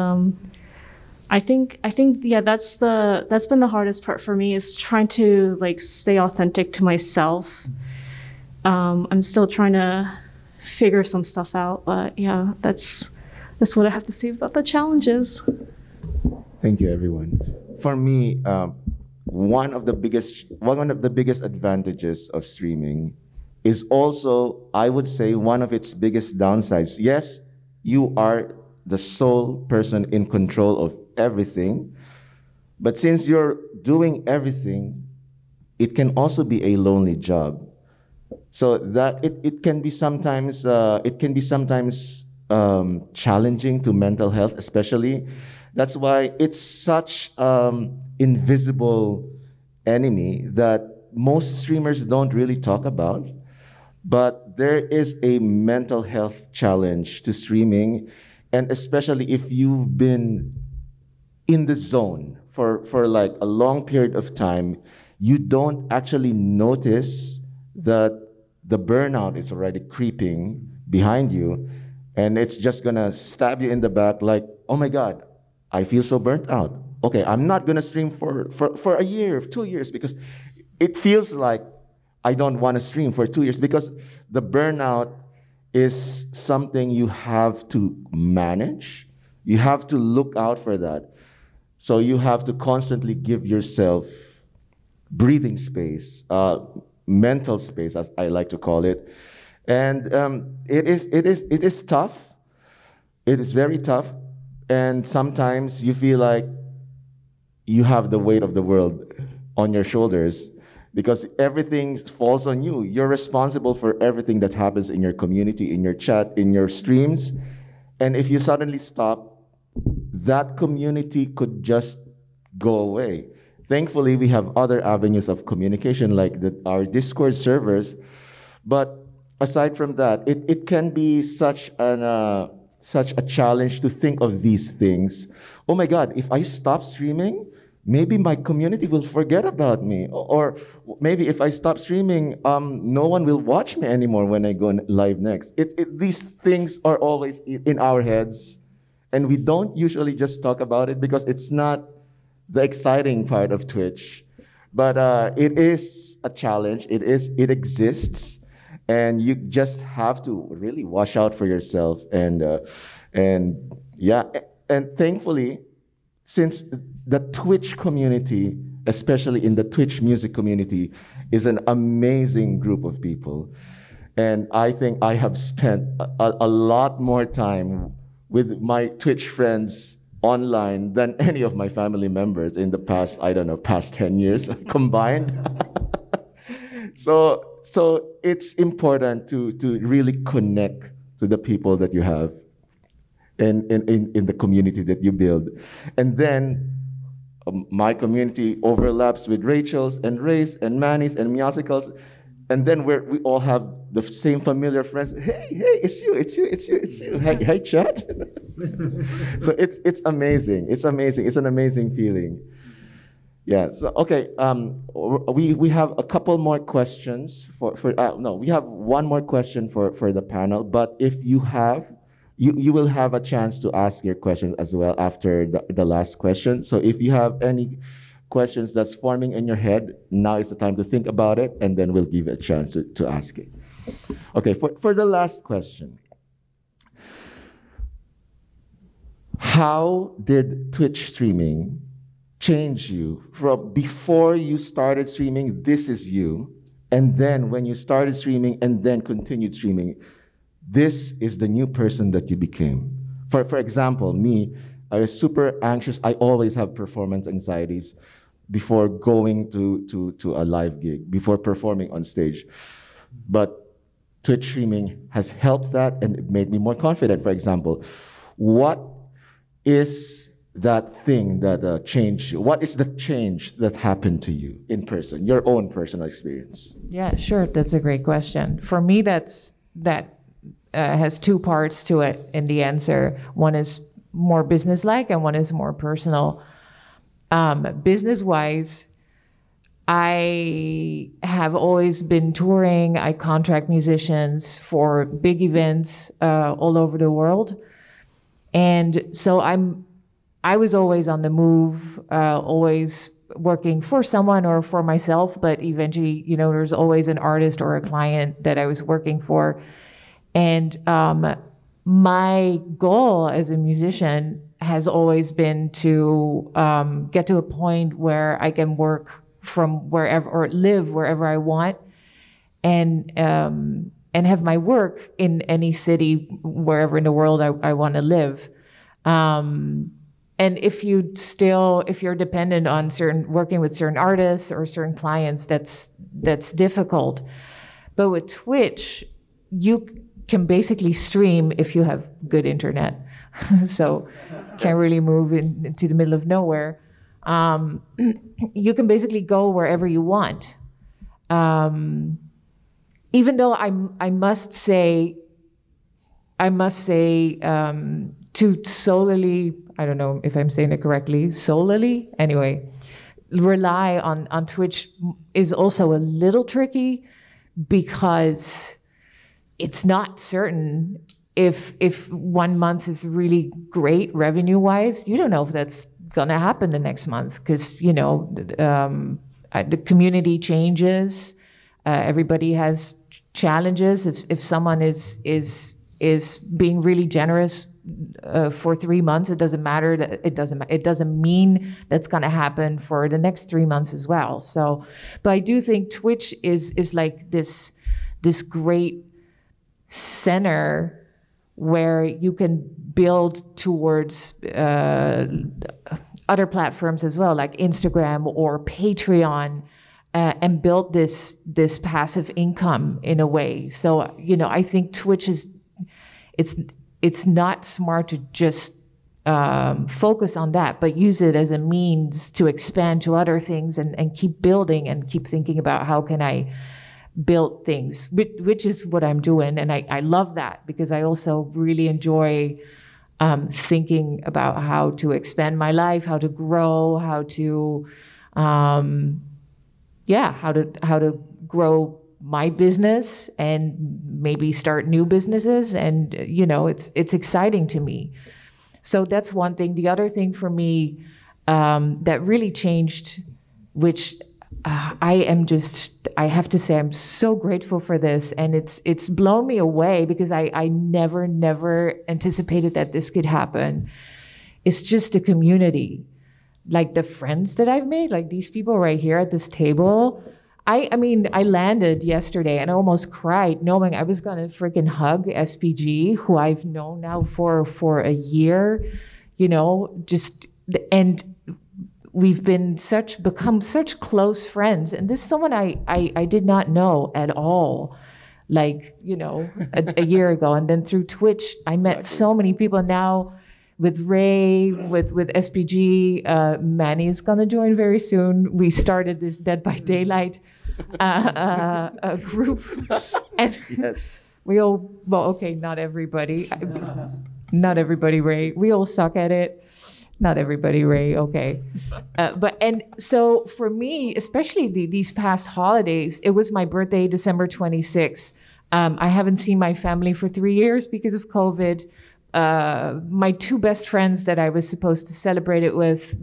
I think yeah, that's been the hardest part for me, is trying to like stay authentic to myself. I'm still trying to figure some stuff out, but yeah, that's what I have to say about the challenges. Thank you, everyone. For me, one of the biggest advantages of streaming is also, I would say, one of its biggest downsides. Yes, you are the sole person in control of everything, but since you're doing everything, it can also be a lonely job. So that it can be sometimes challenging to mental health, especially. That's why it's such invisible enemy that most streamers don't really talk about. But there is a mental health challenge to streaming, and especially if you've been in the zone for like a long period of time, you don't actually notice that the burnout is already creeping behind you, and it's just gonna stab you in the back like, oh my God, I feel so burnt out. Okay, I'm not gonna stream for a year, 2 years, because it feels like I don't wanna stream for 2 years, because the burnout is something you have to manage. You have to look out for that. So you have to constantly give yourself breathing space, mental space, as I like to call it. And it is tough. It is very tough. And sometimes you feel like you have the weight of the world on your shoulders because everything falls on you. You're responsible for everything that happens in your community, in your chat, in your streams. And if you suddenly stop, that community could just go away. Thankfully, we have other avenues of communication like our Discord servers. But aside from that, it can be such a challenge to think of these things. Oh my God, if I stop streaming, maybe my community will forget about me. Or maybe if I stop streaming, no one will watch me anymore when I go live next. These things are always in our heads, and we don't usually just talk about it because it's not the exciting part of Twitch. But it is a challenge. It exists. And you just have to really watch out for yourself. And yeah, and thankfully, since the Twitch community, especially in the Twitch music community, is an amazing group of people. And I think I have spent a lot more time with my Twitch friends online than any of my family members in the past, I don't know, past 10 years combined. So it's important to really connect to the people that you have in the community that you build. And then my community overlaps with Rachel's and Ray's and Manny's and Meowsicles. And then we all have the same familiar friends. Hey, it's you. Hey, chat. So it's amazing. It's amazing. It's an amazing feeling. Yeah. So okay. We have a couple more questions we have one more question for the panel. But if you have, you will have a chance to ask your question as well after the last question. So if you have any questions that's forming in your head, now is the time to think about it, and then we'll give you a chance to ask it. Okay. For the last question. How did Twitch streaming change you from before you started streaming, this is you, and then when you started streaming and then continued streaming, this is the new person that you became. For example, me, I was super anxious. I always have performance anxieties before going to a live gig, before performing on stage. But Twitch streaming has helped that, and it made me more confident. For example, what is that thing that changed you? What is the change that happened to you in person, your own personal experience? Yeah, sure. That's a great question. For me, that has two parts to it in the answer. One is more business-like and one is more personal. Business-wise, I have always been touring. I contract musicians for big events all over the world. And so I was always on the move, always working for someone or for myself, but eventually, there's always an artist or a client that I was working for. And my goal as a musician has always been to get to a point where I can work from wherever or live wherever I want, and have my work in any city wherever in the world I want to live. And if you're dependent on working with certain artists or certain clients, that's difficult. But with Twitch, you can basically stream if you have good internet. So can't really move into the middle of nowhere. You can basically go wherever you want. Even though I must say to solely, I don't know if I'm saying it correctly, solely, anyway, rely on Twitch is also a little tricky, because it's not certain if 1 month is really great revenue-wise. You don't know if that's gonna happen the next month, because the community changes. Everybody has challenges. If someone is being really generous for 3 months, it doesn't matter. It doesn't mean that's going to happen for the next 3 months as well. So, but I do think Twitch is like this great center where you can build towards other platforms as well, like Instagram or Patreon, and build this passive income in a way. So I think Twitch it's not smart to just focus on that, but use it as a means to expand to other things and keep building and keep thinking about how can I build things, which is what I'm doing. And I love that, because I also really enjoy thinking about how to expand my life, how to grow, how to grow my business and maybe start new businesses. And, it's exciting to me. So that's one thing. The other thing for me that really changed, which I have to say, I'm so grateful for this. And it's blown me away, because I never anticipated that this could happen. It's just the community, like the friends that I've made, like these people right here at this table. I mean, I landed yesterday and I almost cried knowing I was gonna freaking hug SPG, who I've known now for a year, and we've become such close friends. And this is someone I did not know at all, like, a year ago. And then through Twitch, I met so many people now. With Ray, with SPG, Manny is gonna join very soon. We started this Dead by Daylight group, and Yes. we all, not everybody, Ray. We all suck at it. Not everybody, Ray. Okay, and so for me, especially these past holidays, it was my birthday, December 26th. I haven't seen my family for 3 years because of COVID. My two best friends that I was supposed to celebrate it with,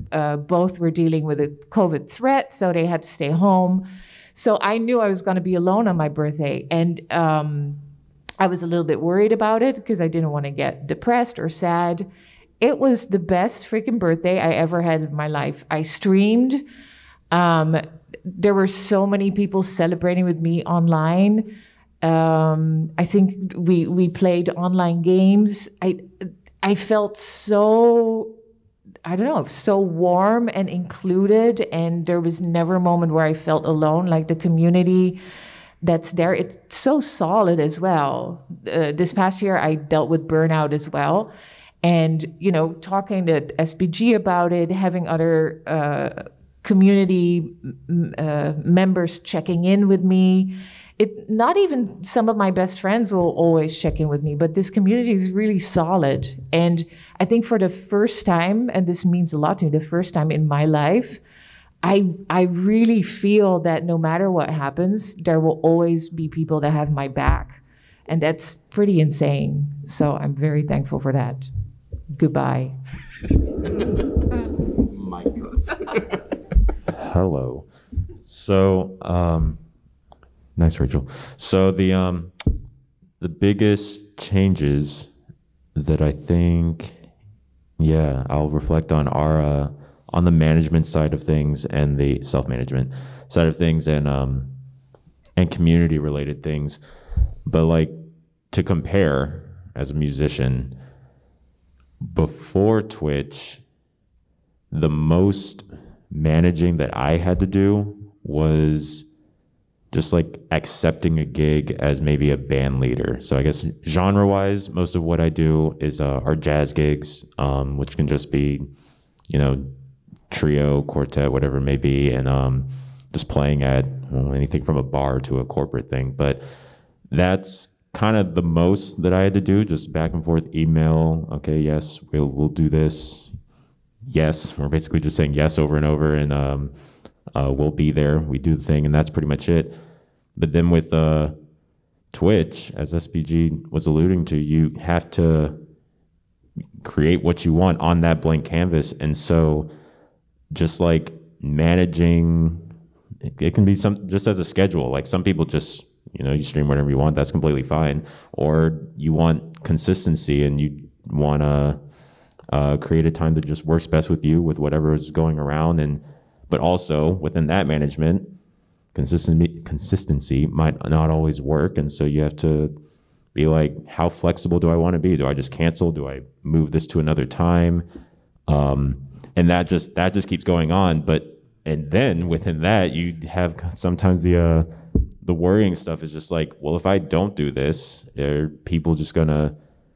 both were dealing with a COVID threat, so they had to stay home. So I knew I was going to be alone on my birthday. And I was a little bit worried about it because I didn't want to get depressed or sad. It was the best freaking birthday I ever had in my life. I streamed. There were so many people celebrating with me online. I think we played online games. I felt so, I don't know, so warm and included, and there was never a moment where I felt alone. Like the community that's there, it's so solid as well. This past year, I dealt with burnout as well. And, talking to SPG about it, having other community members checking in with me. Not even some of my best friends will always check in with me, but this community is really solid. And I think for the first time, and this means a lot to me, the first time in my life, I really feel that no matter what happens, there will always be people that have my back. And that's pretty insane. So I'm very thankful for that. Goodbye. My God. Hello. So, nice, Rachel. So the biggest changes that I think, I'll reflect on are on the management side of things and the self-management side of things and community-related things. But like to compare as a musician, before Twitch, the most managing that I had to do was just like accepting a gig as maybe a band leader. So I guess genre-wise, most of what I do is are jazz gigs, which can just be, trio, quartet, whatever it may be, and just playing at anything from a bar to a corporate thing. But that's kind of the most that I had to do, just back and forth email. Okay, yes, we'll do this. Yes, we're basically just saying yes over and over, and we'll be there. We do the thing, and that's pretty much it. But then with Twitch, as SPG was alluding to, you have to create what you want on that blank canvas. And so just like managing, it can be just as a schedule. Like some people just, you stream whatever you want. That's completely fine. Or you want consistency and you want to create a time that just works best with you, with whatever is going around. But also within that management, consistency might not always work. And so you have to be like, how flexible do I want to be? Do I just cancel? Do I move this to another time? And that just keeps going on. And then within that, you have sometimes the worrying stuff is just like, well, if I don't do this, are people just gonna,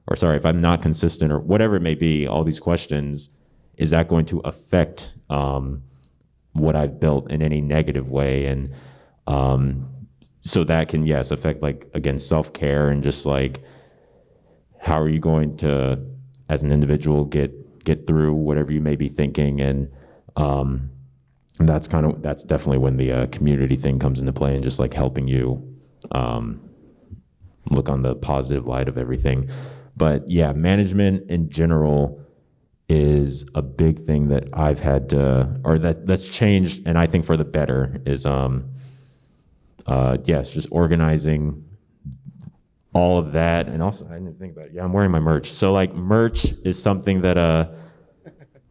if I'm not consistent or whatever it may be, all these questions, is that going to affect what I've built in any negative way? And so that can, yes, affect, like, again, self-care and just like, how are you going to, as an individual, get through whatever you may be thinking? And that's definitely when the community thing comes into play and just like helping you look on the positive light of everything. But yeah, management in general is a big thing that I've had to, or that's changed, and I think for the better, is yes, just organizing all of that. And also, I didn't think about it. Yeah, I'm wearing my merch. So like merch is something that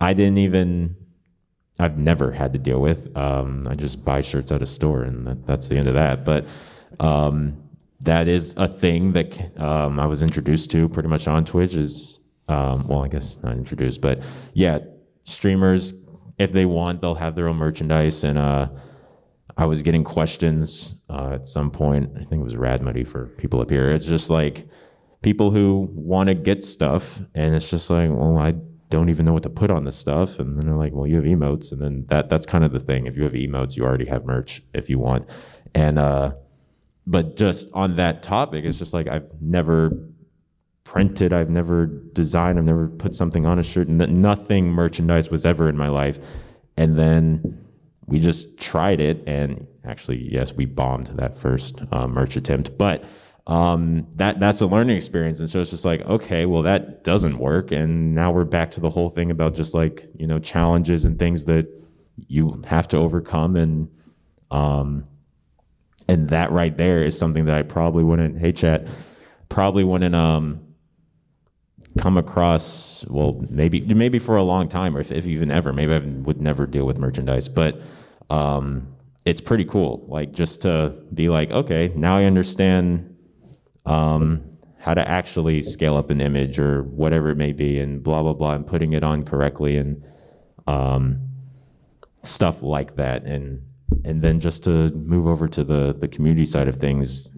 I've never had to deal with. I just buy shirts at a store, and that's the end of that. But that is a thing that I was introduced to pretty much on Twitch. Is well, I guess not introduced, but yeah, streamers, if they want, they'll have their own merchandise. And I was getting questions at some point. I think it was Rad Muddy for people up here. It's just like people who want to get stuff, and it's just like, well, I don't even know what to put on this stuff. And then they're like, well, you have emotes. And then that's kind of the thing. If you have emotes, you already have merch if you want. And but just on that topic, it's just like, I've never printed, I've never designed, I've never put something on a shirt. Nothing merchandise was ever in my life. And then we just tried it, and actually, yes, we bombed that first merch attempt. But that's a learning experience. And so it's just like, okay, well, that doesn't work. And now we're back to the whole thing about just like, challenges and things that you have to overcome. And that right there is something that I probably wouldn't, hey chat, probably wouldn't come across, well, maybe for a long time, or if even ever, maybe I would never deal with merchandise. But it's pretty cool, like, just to be like, okay, now I understand how to actually scale up an image or whatever it may be, and blah blah blah, and putting it on correctly, and stuff like that. And then just to move over to the community side of things,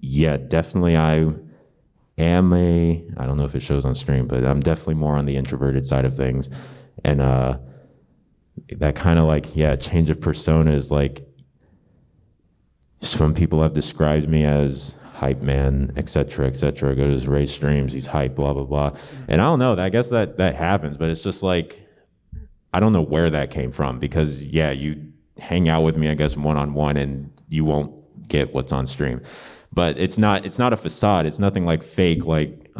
yeah, definitely I am I don't know if it shows on stream, but I'm definitely more on the introverted side of things. And that kind of like, yeah, change of persona is like, some people have described me as hype man, etc., etc. Go to his Ray streams, he's hype, blah blah blah. And I don't know, I guess that happens, but it's just like, I don't know where that came from, because yeah, you hang out with me, I guess, one-on-one, and you won't get what's on stream. But it's not a facade. It's nothing like fake, like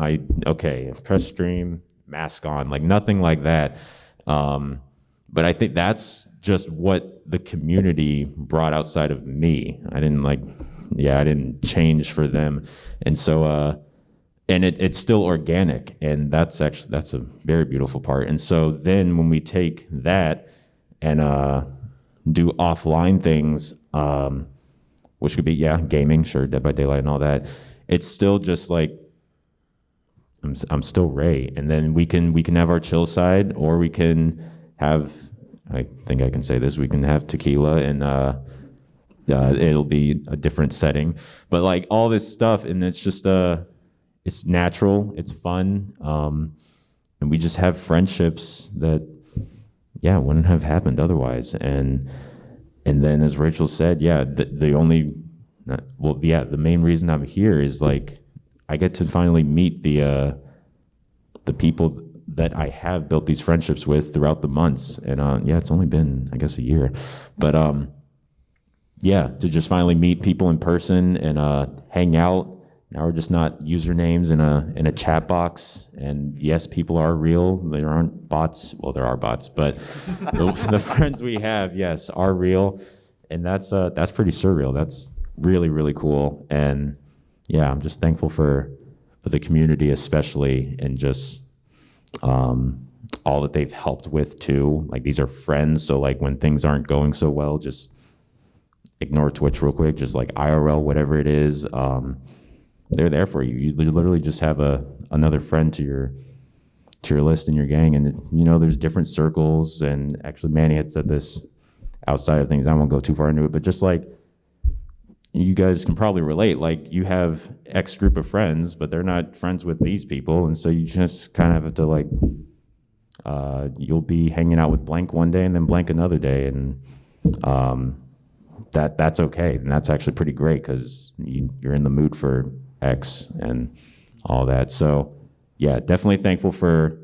press stream, mask on, like nothing like that. But I think that's just what the community brought outside of me. I didn't change for them. And so, and it's still organic, and that's a very beautiful part. And so then when we take that and do offline things, which could be, yeah, gaming, sure, Dead by Daylight and all that, it's still just like, I'm still Ray. And then we can have our chill side, or we can have, I think I can say this, we can have tequila, and it'll be a different setting. But like all this stuff, and it's just it's natural, it's fun, and we just have friendships that, yeah, wouldn't have happened otherwise. And then, as Rachel said, yeah, the main reason I'm here is like, I get to finally meet the people that I have built these friendships with throughout the months. And yeah, it's only been, I guess, a year, but yeah, to just finally meet people in person and hang out. Now we're just not usernames in a chat box. And yes, people are real. There aren't bots. Well, there are bots, but the friends we have, yes, are real. And that's pretty surreal. That's really, really cool. And yeah, I'm just thankful for the community, especially, and just all that they've helped with too. Like, these are friends. So like when things aren't going so well, just ignore Twitch real quick, just like IRL, whatever it is. They're there for you. You literally just have another friend to your list in your gang. And there's different circles. And actually, Manny had said this outside of things. I won't go too far into it, but just like, you guys can probably relate. Like, you have X group of friends, but they're not friends with these people, and so you just kind of have to like, you'll be hanging out with blank one day and then blank another day, and that's okay, and that's actually pretty great, because you're in the mood for X and all that. So yeah, definitely thankful for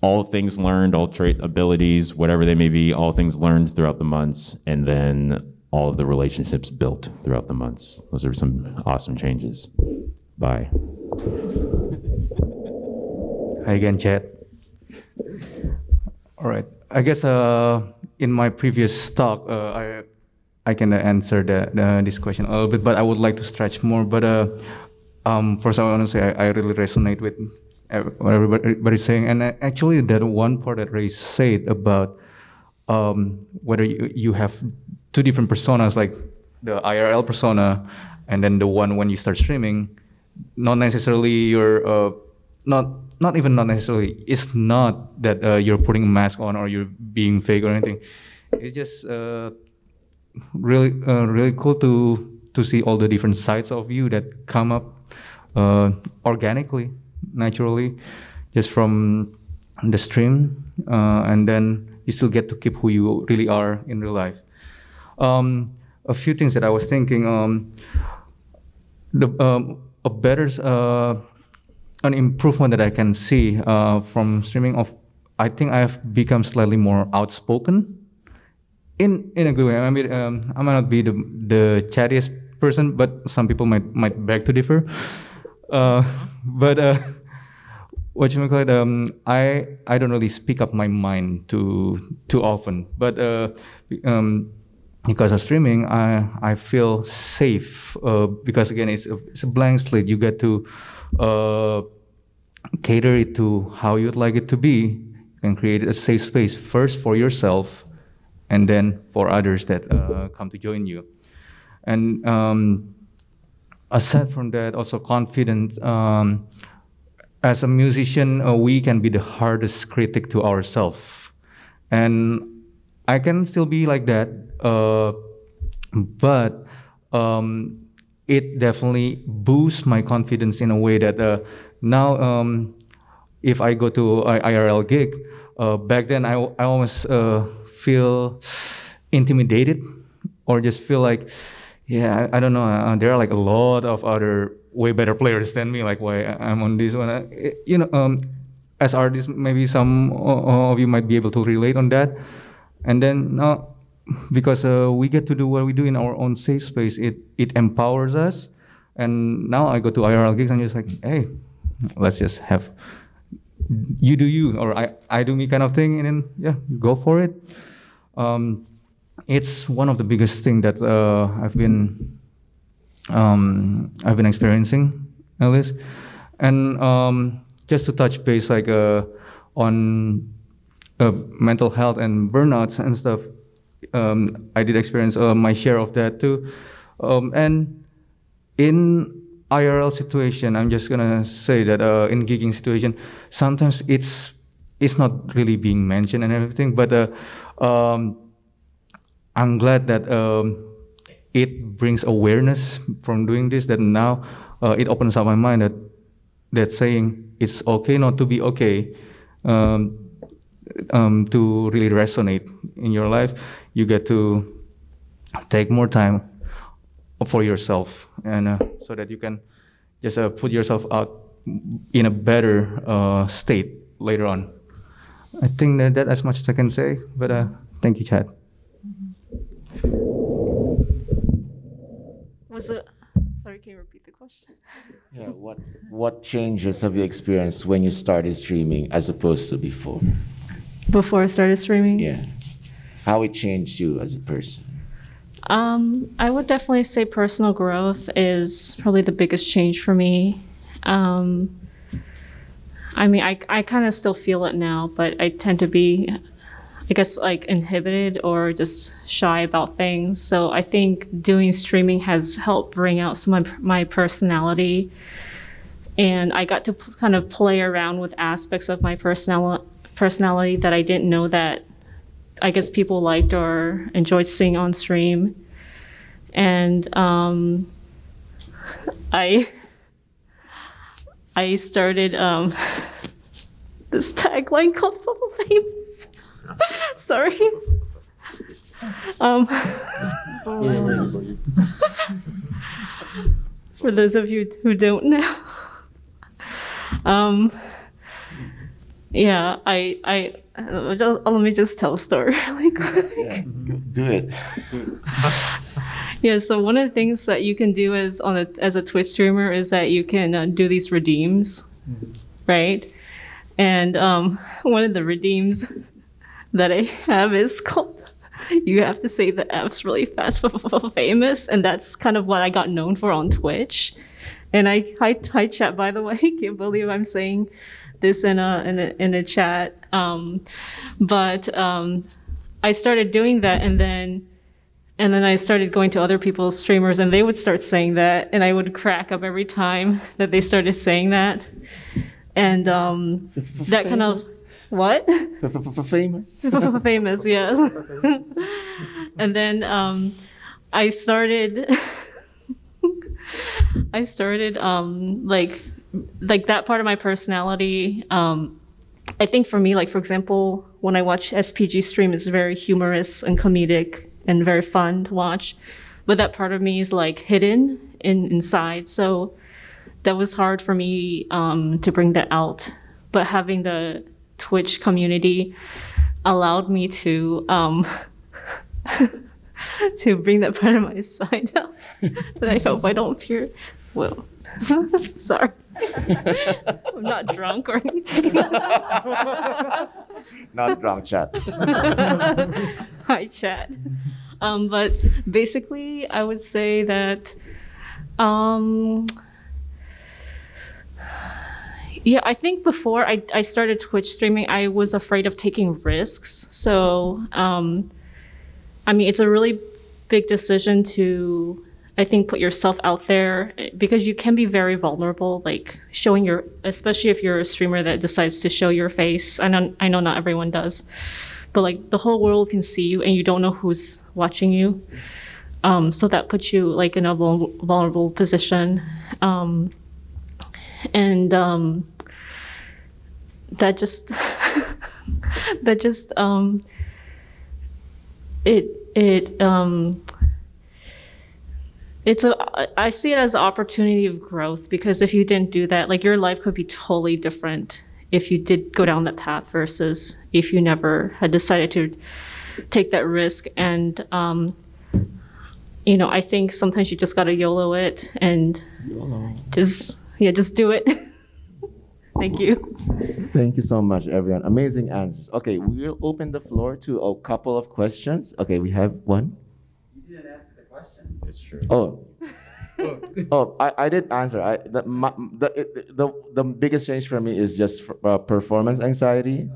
all things learned, all trait abilities, whatever they may be, all things learned throughout the months, and then all of the relationships built throughout the months. Those are some awesome changes. Bye. Hi again, Chad. All right. I guess in my previous talk, I can answer this question a little bit, but I would like to stretch more. But first, I want to say I really resonate with what everybody's saying. And actually, that one part that Ray said about whether you have two different personas, like the IRL persona and then the one when you start streaming, not necessarily you're not even not necessarily. It's not that you're putting a mask on or you're being fake or anything. It's just really cool to see all the different sides of you that come up organically, naturally, just from the stream, and then you still get to keep who you really are in real life. A few things that I was thinking, a better an improvement that I can see from streaming I think I have become slightly more outspoken in a good way. I mean, I might not be the chattiest person, but some people might beg to differ. But what you call it? I don't really speak up my mind too often. But because of streaming, I feel safe because again, it's a blank slate. You get to cater it to how you'd like it to be. You can create a safe space first for yourself, and then for others that come to join you. And aside from that, also confidence. As a musician, we can be the hardest critic to ourselves, and I can still be like that, but it definitely boosts my confidence in a way that now, if I go to a IRL gig, back then I almost feel intimidated, or just feel like, yeah, I don't know, there are like a lot of other way better players than me, like why I'm on this one. As artists, maybe some of you might be able to relate on that. And then now, because we get to do what we do in our own safe space, it empowers us. And now I go to IRL gigs and just like, hey, let's just have you do you, or I do me kind of thing, and then yeah, go for it. It's one of the biggest thing that I've been experiencing, at least. And just to touch base, like on mental health and burnouts and stuff, I did experience my share of that too. And in IRL situation, I'm just gonna say that in gigging situation, sometimes it's not really being mentioned and everything, but I'm glad that it brings awareness from doing this, that now it opens up my mind that saying it's okay not to be okay, to really resonate in your life. You get to take more time for yourself, and so that you can just put yourself out in a better state later on. I think that's as much as I can say, but thank you, Chad. Sorry, can you repeat the question? Yeah, what changes have you experienced when you started streaming as opposed to before? Before I started streaming? Yeah. How it changed you as a person? I would definitely say personal growth is probably the biggest change for me. I mean, I kind of still feel it now, but I tend to be, I guess, like inhibited or just shy about things. So I think doing streaming has helped bring out some of my personality. And I got to kind of play around with aspects of my personality that I didn't know that I guess people liked or enjoyed seeing on stream. And I started this tagline called Papa Famous. Sorry. For those of you who don't know, yeah, let me just tell a story really quick. Yeah, do it. Yeah, so one of the things that you can do as a Twitch streamer is that you can do these redeems, right? And one of the redeems that I have is called, you have to say the F's really fast for famous, and that's kind of what I got known for on Twitch. And hi chat, by the way, can't believe I'm saying this in a chat. But I started doing that, and then I started going to other people's streamers, and they would start saying that, and I would crack up every time that they started saying that. And that kind of, what? Famous? Famous, yes. And then I started like that part of my personality. I think for me, like, for example, when I watch SPG stream, it's very humorous and comedic and very fun to watch. But that part of me is like hidden inside. So that was hard for me to bring that out. But having the Twitch community allowed me to to bring that part of my side out. And I hope I don't appear, well, sorry. I'm not drunk or anything. Not drunk, chat. Hi, chat. But basically, I would say that, yeah, I think before I started Twitch streaming, I was afraid of taking risks. So, I mean, it's a really big decision to I think put yourself out there because you can be very vulnerable, like showing your, especially if you're a streamer that decides to show your face. I know not everyone does, but like the whole world can see you and you don't know who's watching you. So that puts you like in a vulnerable position. That just I see it as an opportunity of growth because if you didn't do that, like your life could be totally different if you did go down that path versus if you never had decided to take that risk. And I think sometimes you just gotta YOLO it and just do it. Thank you. Thank you so much, everyone. Amazing answers. Okay, we'll open the floor to a couple of questions. Okay, we have one. You didn't answer the question. It's true. I did answer. The biggest change for me is just performance anxiety.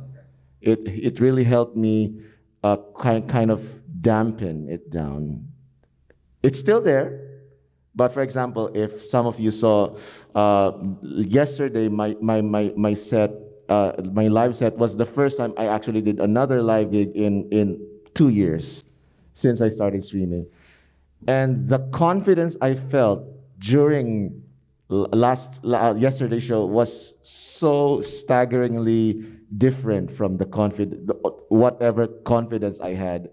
It really helped me kind of dampen it down. It's still there. But for example, if some of you saw yesterday, my set, my live set was the first time I actually did another live gig in 2 years since I started streaming, and the confidence I felt during yesterday's show was so staggeringly different from the whatever confidence I had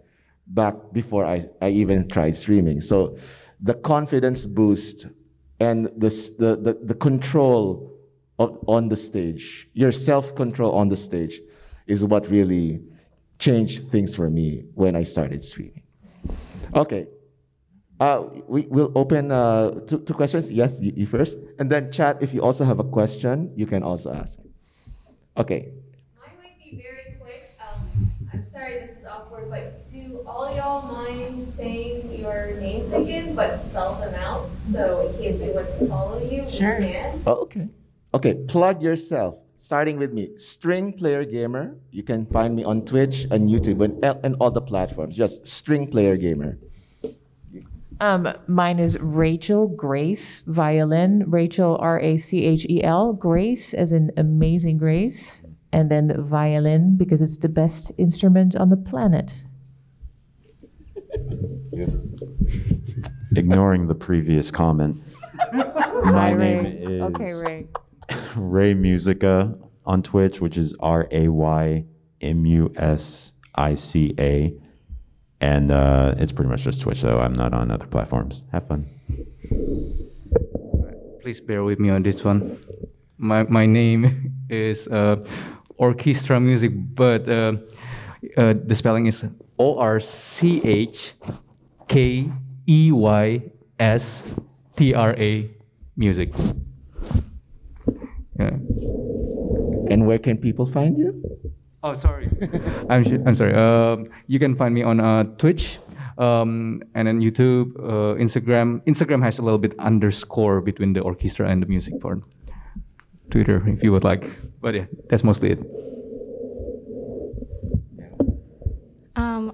back before I even tried streaming. So the confidence boost and the control on the stage, your self-control on the stage is what really changed things for me when I started streaming. Okay, we will open two questions. Yes, you first. And then chat, if you also have a question, you can also ask. Okay. Mine might be very quick. I'm sorry this is awkward, but do all y'all mind saying your names again, but spell them out, so in case we want to follow you? Sure. We can? Oh, okay. Okay, plug yourself. Starting with me, String Player Gamer. You can find me on Twitch and YouTube and all the platforms. Just String Player Gamer. Mine is Rachel Grace Violin. Rachel Rachel, Grace as in amazing grace, and then violin because it's the best instrument on the planet. Ignoring the previous comment, my name is Ray. Ray Musica on Twitch, which is RayMusica, and it's pretty much just Twitch, though. I'm not on other platforms. Have fun. Please bear with me on this one. My name is Orchestra Music, but the spelling is ORCHKEYSTRA Music. Yeah. And where can people find you? Oh, sorry. I'm sorry. You can find me on Twitch, and then YouTube, Instagram. Instagram has a little bit underscore between the orchestra and the music part. Twitter, if you would like. But yeah, that's mostly it.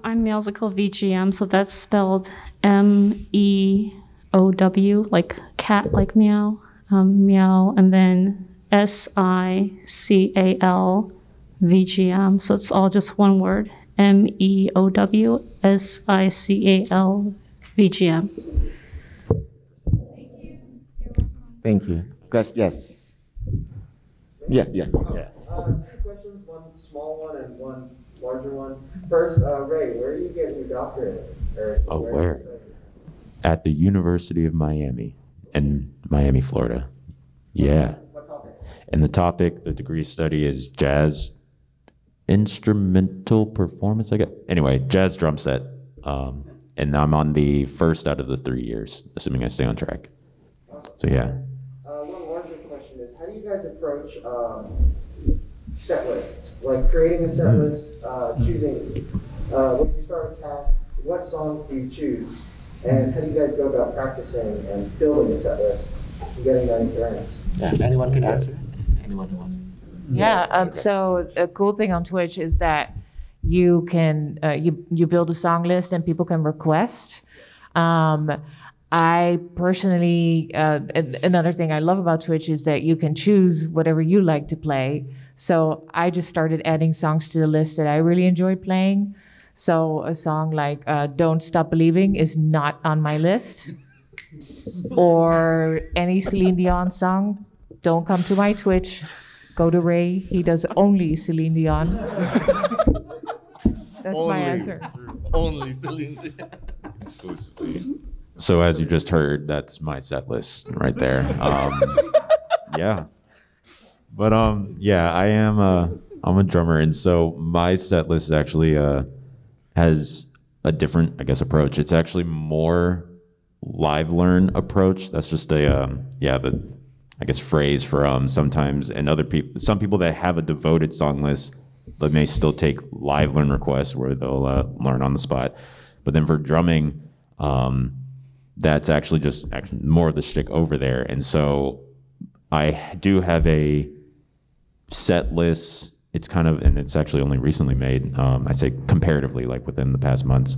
I'm Meowsical VGM, so that's spelled MEOW, like cat, like meow, meow, and then SICAL VGM. So it's all just one word, MEOW SICAL VGM. Thank you. Yes. Yeah. Two questions, one small one and one larger one. First, Ray, where are you getting your doctorate? Where? At the University of Miami in Miami, Florida. Yeah. What topic? And the degree study is jazz instrumental performance, I guess. Anyway, jazz drum set. And I'm on the first out of the 3 years, assuming I stay on track. So yeah. One larger question is, how do you guys approach set lists? Like creating a set list, choosing, when you start a cast, what songs do you choose? And how do you guys go about practicing and building a set list and getting that endurance? Yeah, anyone can answer. Anyone who wants. Yeah. So a cool thing on Twitch is that you can you build a song list and people can request. I personally, another thing I love about Twitch is that you can choose whatever you like to play. So I just started adding songs to the list that I really enjoy playing. So a song like Don't Stop Believing is not on my list. Or any Celine Dion song, don't come to my Twitch. Go to Ray. He does only Celine Dion. That's my answer. Only Celine Dion. Exclusively. So as you just heard, that's my set list right there. Yeah. But yeah, I'm a drummer, and so my set list actually has a different, I guess, approach. It's actually more live learn approach. That's just the I guess phrase for sometimes, and some people that have a devoted song list but may still take live learn requests where they'll learn on the spot. But then for drumming, that's actually just more of the shtick over there. And so I do have a set list. It's kind of, and it's actually only recently made, I say comparatively, like within the past months.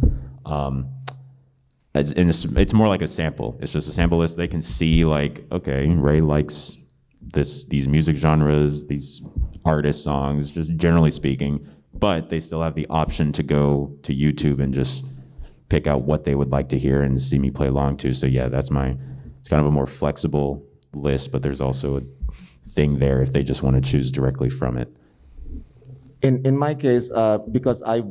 It's more like a sample. It's just a sample list. They can see like, okay, Ray likes these music genres, these artist songs, just generally speaking, but they still have the option to go to YouTube and just pick out what they would like to hear and see me play along to. So yeah, it's kind of a more flexible list, but there's also a thing there if they just want to choose directly from it. In my case, because I've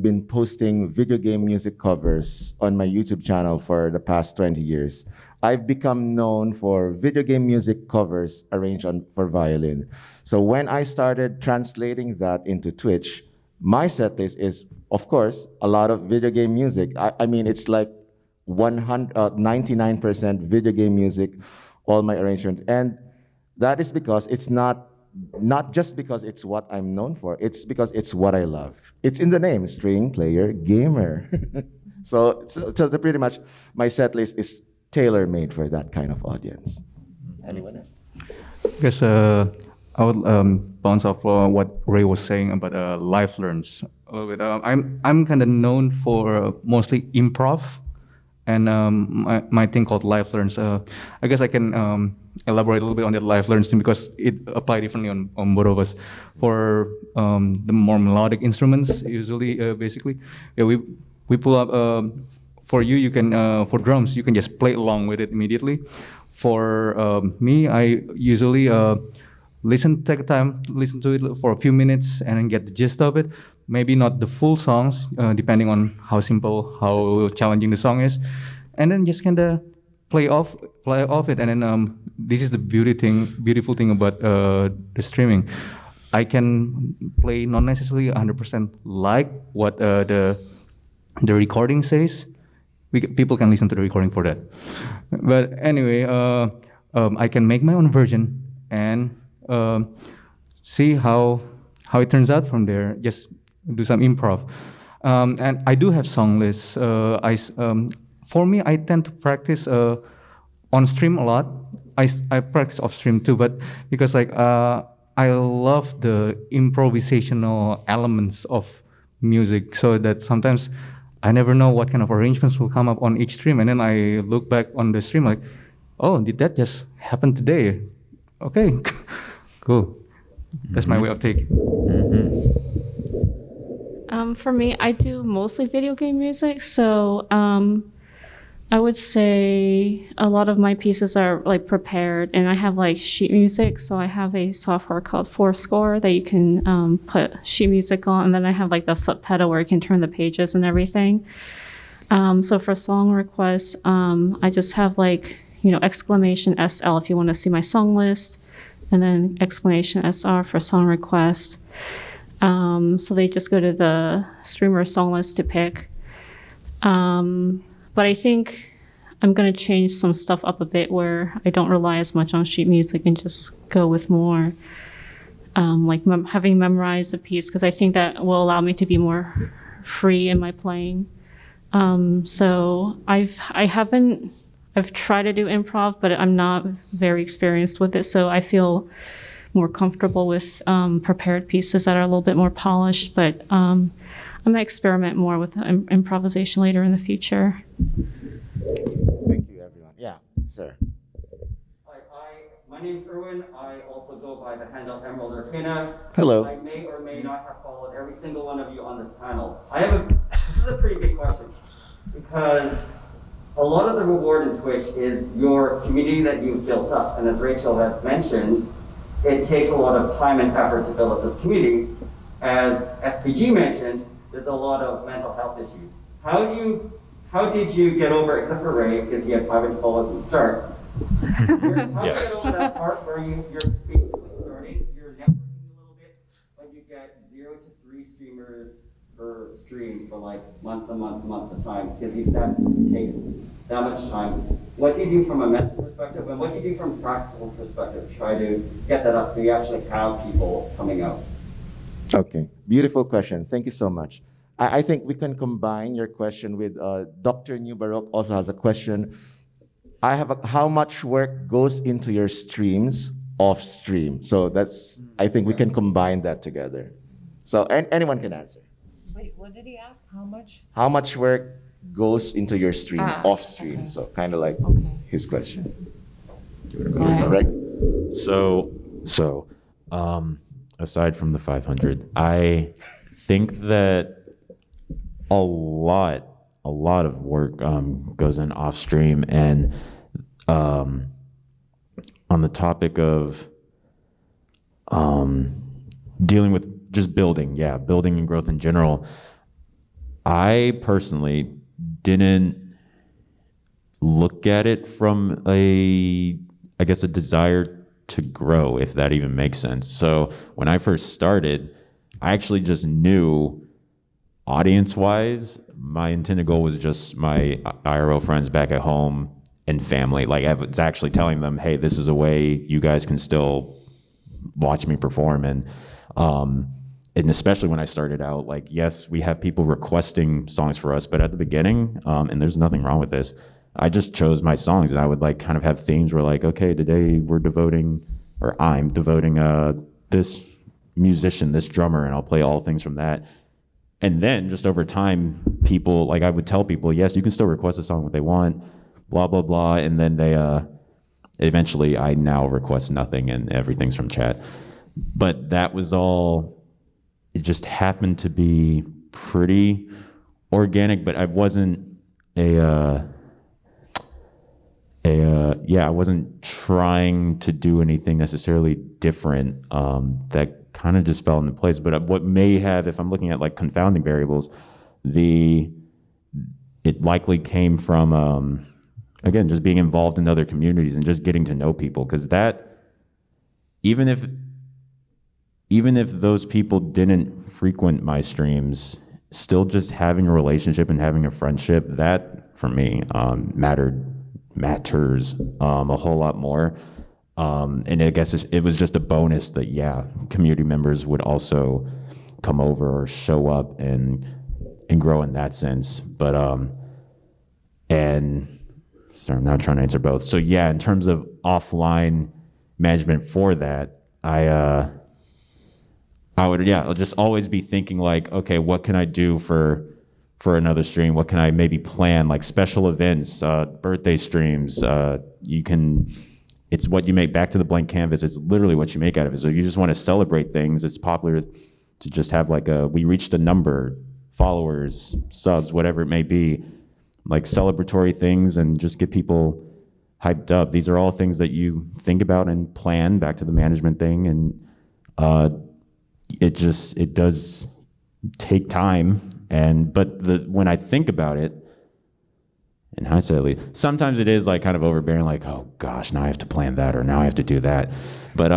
been posting video game music covers on my YouTube channel for the past 20 years. I've become known for video game music covers arranged for violin. So when I started translating that into Twitch, my set list is, of course, a lot of video game music. I mean, it's like 99% video game music, all my arrangement. And that is because it's not just because it's what I'm known for, it's because it's what I love. It's in the name, string player gamer. so pretty much my set list is tailor-made for that kind of audience. Anyone else? I guess I would bounce off what Ray was saying about live learns a little bit. I'm kind of known for mostly improv, and my thing called live learns. I guess I can elaborate a little bit on that live learns thing because it applies differently on both of us. For the more melodic instruments, usually, basically, yeah, we pull up. For you can for drums, you can just play along with it immediately. For me, I usually take time, listen to it for a few minutes, and then get the gist of it. Maybe not the full songs, depending on how simple, how challenging the song is, and then just kind of play off it. And then this is the beautiful thing about the streaming. I can play not necessarily 100% like what the recording says. People can listen to the recording for that. But anyway, I can make my own version and see how it turns out from there. Just do some improv. And I do have song lists. For me, I tend to practice on stream a lot. I practice off stream too, but because like I love the improvisational elements of music, so that sometimes I never know what kind of arrangements will come up on each stream, and then I look back on the stream like, oh, did that just happen today? Okay, cool. That's my way of taking. For me, I do mostly video game music, so I would say a lot of my pieces are like prepared, and I have like sheet music. So I have a software called Fourscore that you can put sheet music on, and then I have like the foot pedal where you can turn the pages and everything. So for song requests, I just have like, exclamation SL if you want to see my song list, and then exclamation SR for song requests. So they just go to the streamer song list to pick. But I think I'm going to change some stuff up a bit where I don't rely as much on sheet music and just go with more having memorized a piece, because I think that will allow me to be more free in my playing. So I've tried to do improv, but I'm not very experienced with it. So I feel more comfortable with prepared pieces that are a little bit more polished, but I'm going to experiment more with improvisation later in the future. Thank you, everyone. Yeah, sir. Hi, my name's Erwin. I also go by the handle Emerald Arcana. Hello. I may or may not have followed every single one of you on this panel. This is a pretty big question because a lot of the reward in Twitch is your community that you've built up. And as Rachel had mentioned, it takes a lot of time and effort to build up this community. As SPG mentioned, there's a lot of mental health issues. How did you get over, except for Ray, because he had 500 followers at the start? How did you get over that part where you're basically starting, you're networking a little bit, but you get 0 to 3 streamers per stream for like months and months and months of time, because that takes that much time. What do you do from a mental perspective, and what do you do from a practical perspective to try to get that up so you actually have people coming out? Okay, beautiful question. Thank you so much. I think we can combine your question with Dr. New Baroque also has a question. How much work goes into your streams off stream? So I think we can combine that together. So anyone can answer. Wait, what did he ask? How much? How much work goes into your stream off stream? Okay. So kind of like his question. Correct. So, aside from the 500, I think that a lot of work goes in off stream, and on the topic of dealing with just building and growth in general, I personally didn't look at it from a desire to grow, if that even makes sense. So when I first started, I actually just knew audience-wise, my intended goal was just my IRL friends back at home and family. Like I was actually telling them, hey, this is a way you guys can still watch me perform. And especially when I started out, like, yes, we have people requesting songs for us, but at the beginning, and there's nothing wrong with this, I just chose my songs, and I would like kind of have themes where like, okay, today I'm devoting this musician, this drummer, and I'll play all things from that. And then just over time, people, like I would tell people, yes, you can still request a song what they want, blah, blah, blah. And then they, eventually I now request nothing and everything's from chat. But that was all, it just happened to be pretty organic, but I wasn't I wasn't trying to do anything necessarily different. That kind of just fell into place. But what may have, if I'm looking at like confounding variables, it likely came from, again, just being involved in other communities and just getting to know people. Because that, even if those people didn't frequent my streams, still just having a relationship and having a friendship, that for me matters a whole lot more. And I guess it was just a bonus that, community members would also come over or show up and grow in that sense. But, and sorry, I'm now trying to answer both. So in terms of offline management for that, I would, I'll just always be thinking like, okay, what can I do for another stream? What can I maybe plan, like special events, birthday streams? It's what you make, back to the blank canvas. It's literally what you make out of it. So you just want to celebrate things. It's popular to just have like we reached a number, followers, subs, whatever it may be, like celebratory things, and just get people hyped up. These are all things that you think about and plan, back to the management thing. And it does take time. But when I think about it, in hindsight, at least, sometimes it is like kind of overbearing, like, oh gosh, now I have to plan that, or now I have to do that. But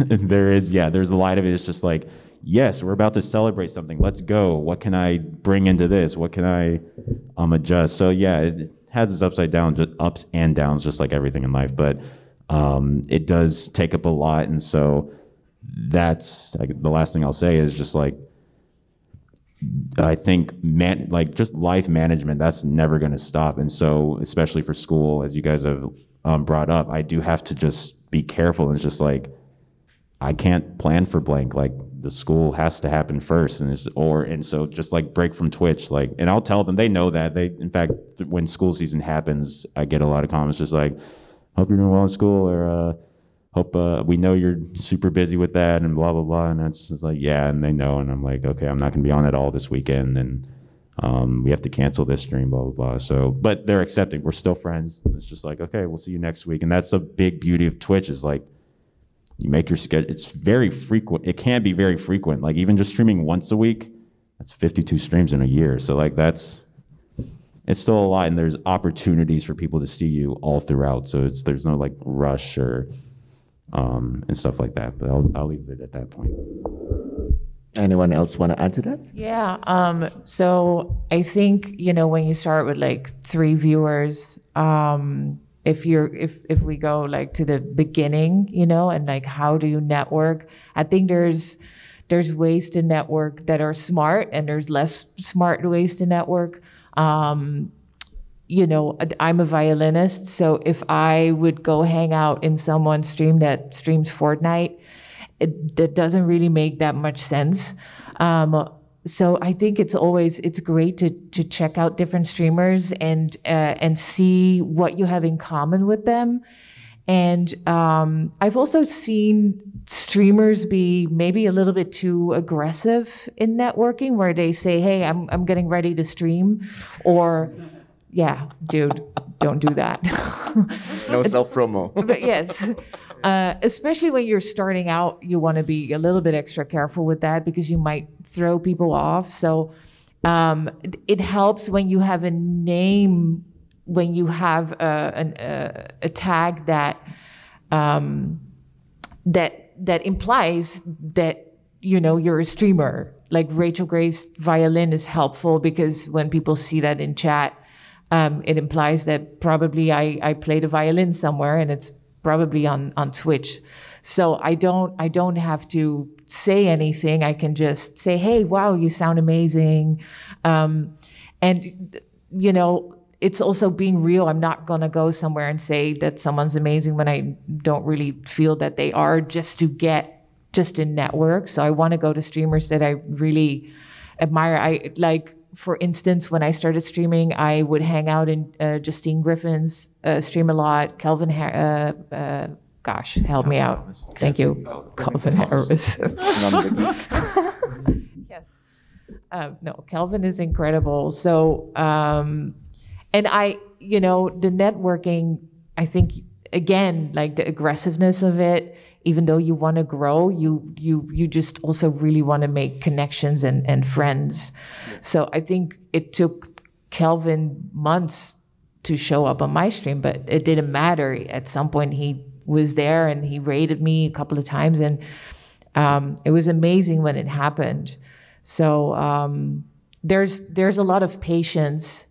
there's a light of it. It's just like, yes, we're about to celebrate something. Let's go. What can I bring into this? What can I adjust? So it has its ups and downs, just like everything in life. But it does take up a lot, and so that's like the last thing I'll say is just like, I think just life management, that's never going to stop. And so, especially for school, as you guys have brought up, I do have to just be careful. And it's just like, I can't plan for blank. Like the school has to happen first, and so just like break from Twitch. Like, and I'll tell them, they know that. In fact, when school season happens, I get a lot of comments just like, "Hope you're doing well in school," or "Hope we know you're super busy with that," and blah blah blah. And it's just like, yeah, and they know, and I'm like, okay, I'm not gonna be on it all this weekend, and we have to cancel this stream, blah blah blah. So, but they're accepting. We're still friends. It's just like, okay, we'll see you next week, and that's a big beauty of Twitch is like. You make your schedule. It's very frequent. It can be very frequent. Like even just streaming once a week, that's 52 streams in a year. So like it's still a lot, and there's opportunities for people to see you all throughout. So there's no like rush or and stuff like that. But I'll leave it at that point. Anyone else want to add to that? Yeah. So I think, when you start with like 3 viewers, if we go like to the beginning, and like how do you network? I think there's ways to network that are smart, and there's less smart ways to network. I'm a violinist, so if I would go hang out in someone's stream that streams Fortnite, that doesn't really make that much sense. So I think it's great to check out different streamers and see what you have in common with them. And I've also seen streamers be maybe a little bit too aggressive in networking, where they say, "Hey, I'm getting ready to stream," or "Yeah, dude, don't do that." No self-promo. But yes. Especially when you're starting out, you want to be a little bit extra careful with that because you might throw people off. So it helps when you have a name, when you have a tag that implies that you're a streamer. Like Rachel Gray's violin is helpful because when people see that in chat, it implies that probably I played a violin somewhere, and it's probably on Twitch. So I don't have to say anything. I can just say, "Hey, wow, you sound amazing." And it's also being real. I'm not gonna go somewhere and say that someone's amazing when I don't really feel that they are, just to network. So I want to go to streamers that I really admire. For instance, when I started streaming, I would hang out in Justine Griffin's stream a lot. Kelvin, gosh, help me out. Thank you, Kelvin Harris. Yes. No, Kelvin is incredible. So, and the networking, I think, again, like the aggressiveness of it, even though you want to grow, you just also really want to make connections and friends. So I think it took Kelvin months to show up on my stream, but it didn't matter. At some point he was there and he rated me a couple of times, and it was amazing when it happened. So there's a lot of patience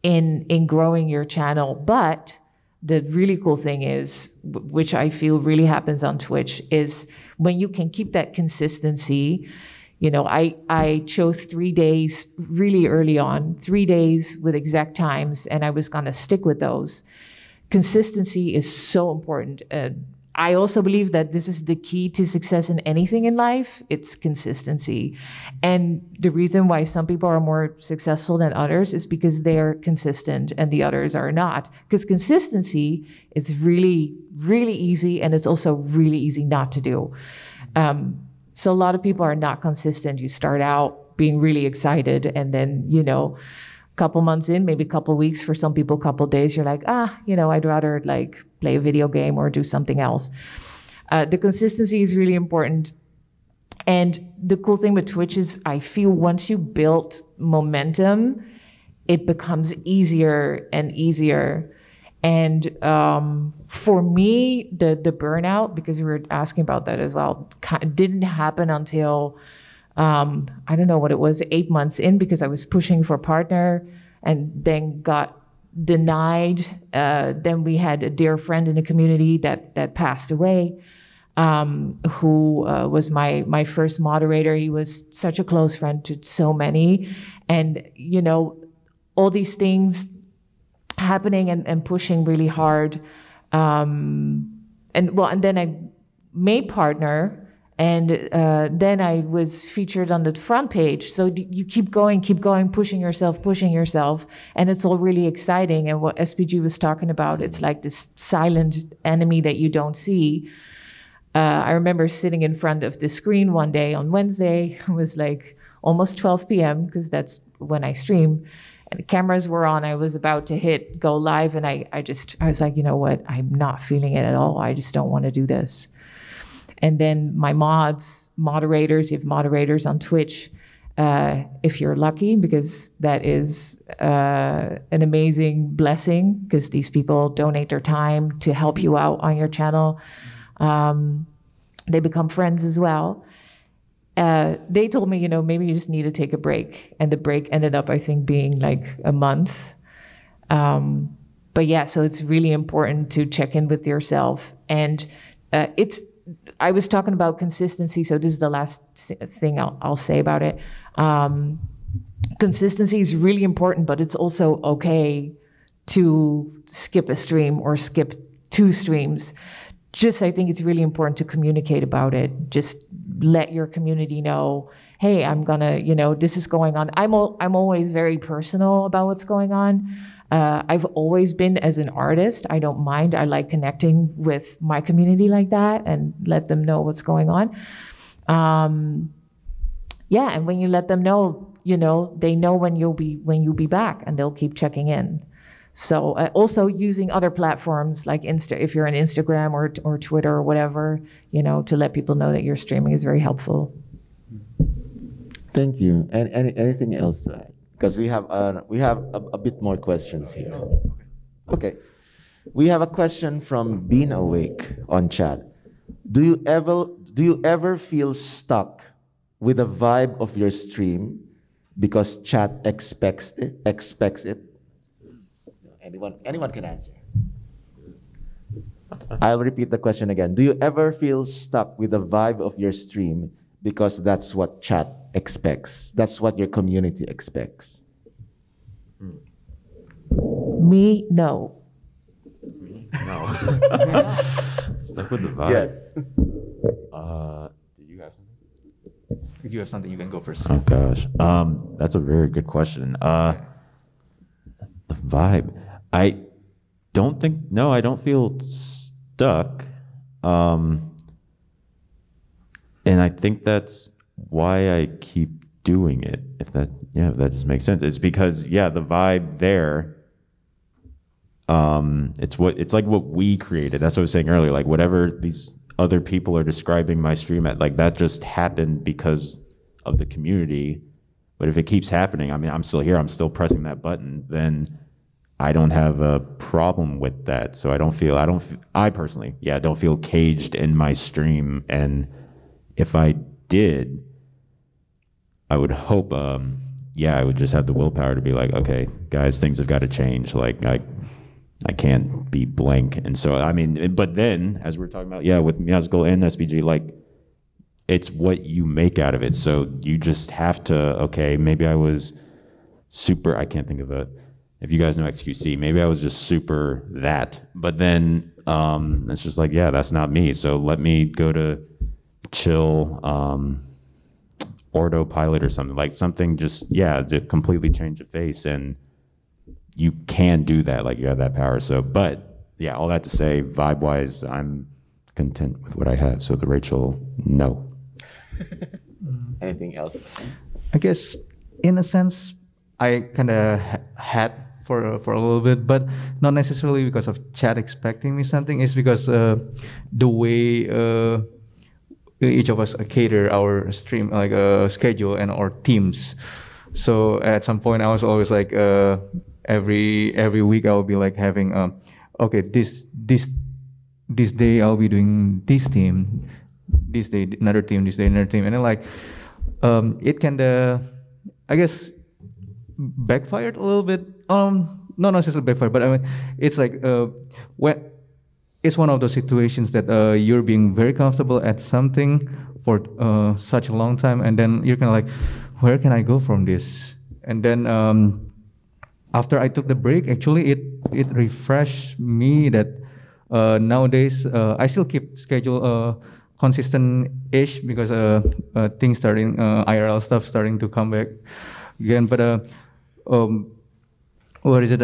in growing your channel, but the really cool thing is, which I feel really happens on Twitch, is when you can keep that consistency. I chose 3 days really early on, 3 days with exact times, and I was gonna stick with those. Consistency is so important. I also believe that this is the key to success in anything in life. It's consistency. And the reason why some people are more successful than others is because they're consistent and the others are not. Because consistency is really, really easy, and it's also really easy not to do. So a lot of people are not consistent. You start out being really excited, and then, couple months in, maybe a couple weeks, for some people, couple days, you're like, I'd rather like play a video game or do something else. The consistency is really important. And the cool thing with Twitch is I feel once you build momentum, it becomes easier and easier. And for me, the burnout, because we were asking about that as well, didn't happen until I don't know what it was, 8 months in, because I was pushing for a partner and then got denied. Then we had a dear friend in the community that passed away, who was my first moderator. He was such a close friend to so many. And, all these things happening and pushing really hard. And then I made partner. And then I was featured on the front page. So you keep going, pushing yourself. And it's all really exciting. And what SPG was talking about, it's like this silent enemy that you don't see. I remember sitting in front of the screen one day on Wednesday. It was like almost 12 p.m. because that's when I stream. And the cameras were on. I was about to hit go live. And I was like, you know what? I'm not feeling it at all. I just don't want to do this. And then my moderators, you have moderators on Twitch, if you're lucky, because that is an amazing blessing, because these people donate their time to help you out on your channel. They become friends as well. They told me, maybe you just need to take a break. And the break ended up, I think, being like a month. But yeah, so it's really important to check in with yourself. And I was talking about consistency, so this is the last thing I'll say about it. Consistency is really important, but it's also okay to skip a stream or skip 2 streams. I think it's really important to communicate about it. Just let your community know, hey, I'm gonna, this is going on. I'm always very personal about what's going on. I've always been as an artist. I don't mind. I like connecting with my community like that and let them know what's going on. Yeah, and when you let them know, they know when you'll be back, and they'll keep checking in. So also using other platforms like if you're on Instagram or Twitter or whatever, to let people know that you're streaming is very helpful. Thank you. And anything else to add? Because we have a bit more questions here. Okay. We have a question from Being Awake on chat. Do you ever feel stuck with the vibe of your stream because chat expects it? Anyone can answer. I'll repeat the question again. Do you ever feel stuck with the vibe of your stream because that's what chat expects? That's what your community expects. Me, no. No. Stuck with the vibe. Yes. Do you have something? If you have something, you can go first. Oh gosh, that's a very good question. The vibe. I don't feel stuck. And I think that's why I keep doing it. If that just makes sense. It's because the vibe there. It's like what we created. That's what I was saying earlier. Like whatever these other people are describing my stream at, like that just happened because of the community. But if it keeps happening, I mean, I'm still here. I'm still pressing that button. Then I don't have a problem with that. So I personally don't feel caged in my stream. And if I did, I would hope, I would just have the willpower to be like, okay, guys, things have got to change. Like I can't be blank. And so, I mean, but then as we're talking about, with musical and SPG, like it's what you make out of it. So you just have to, okay, maybe I was super, I can't think of if you guys know XQC, maybe I was just super that, but then it's just like, that's not me. So let me go to chill, autopilot or something, like something just, to completely change the face. And you can do that, like you have that power. So, but all that to say, vibe wise, I'm content with what I have. So the Rachel, no. Anything else? I guess in a sense, I kind of had for a little bit, but not necessarily because of chat expecting me something. It's because the way each of us cater our stream, like schedule and our teams. So at some point, I was always like, every week I will be like having, okay, this day I'll be doing this team, this day another team, this day another team, and then like, it kind of, I guess, backfired a little bit. Not necessarily backfired, but I mean, it's like when it's one of those situations that you're being very comfortable at something for such a long time, and then you're kind of like, where can I go from this? And then after I took the break, actually it refreshed me that nowadays I still keep schedule consistent-ish because things starting IRL stuff starting to come back again. But what is it?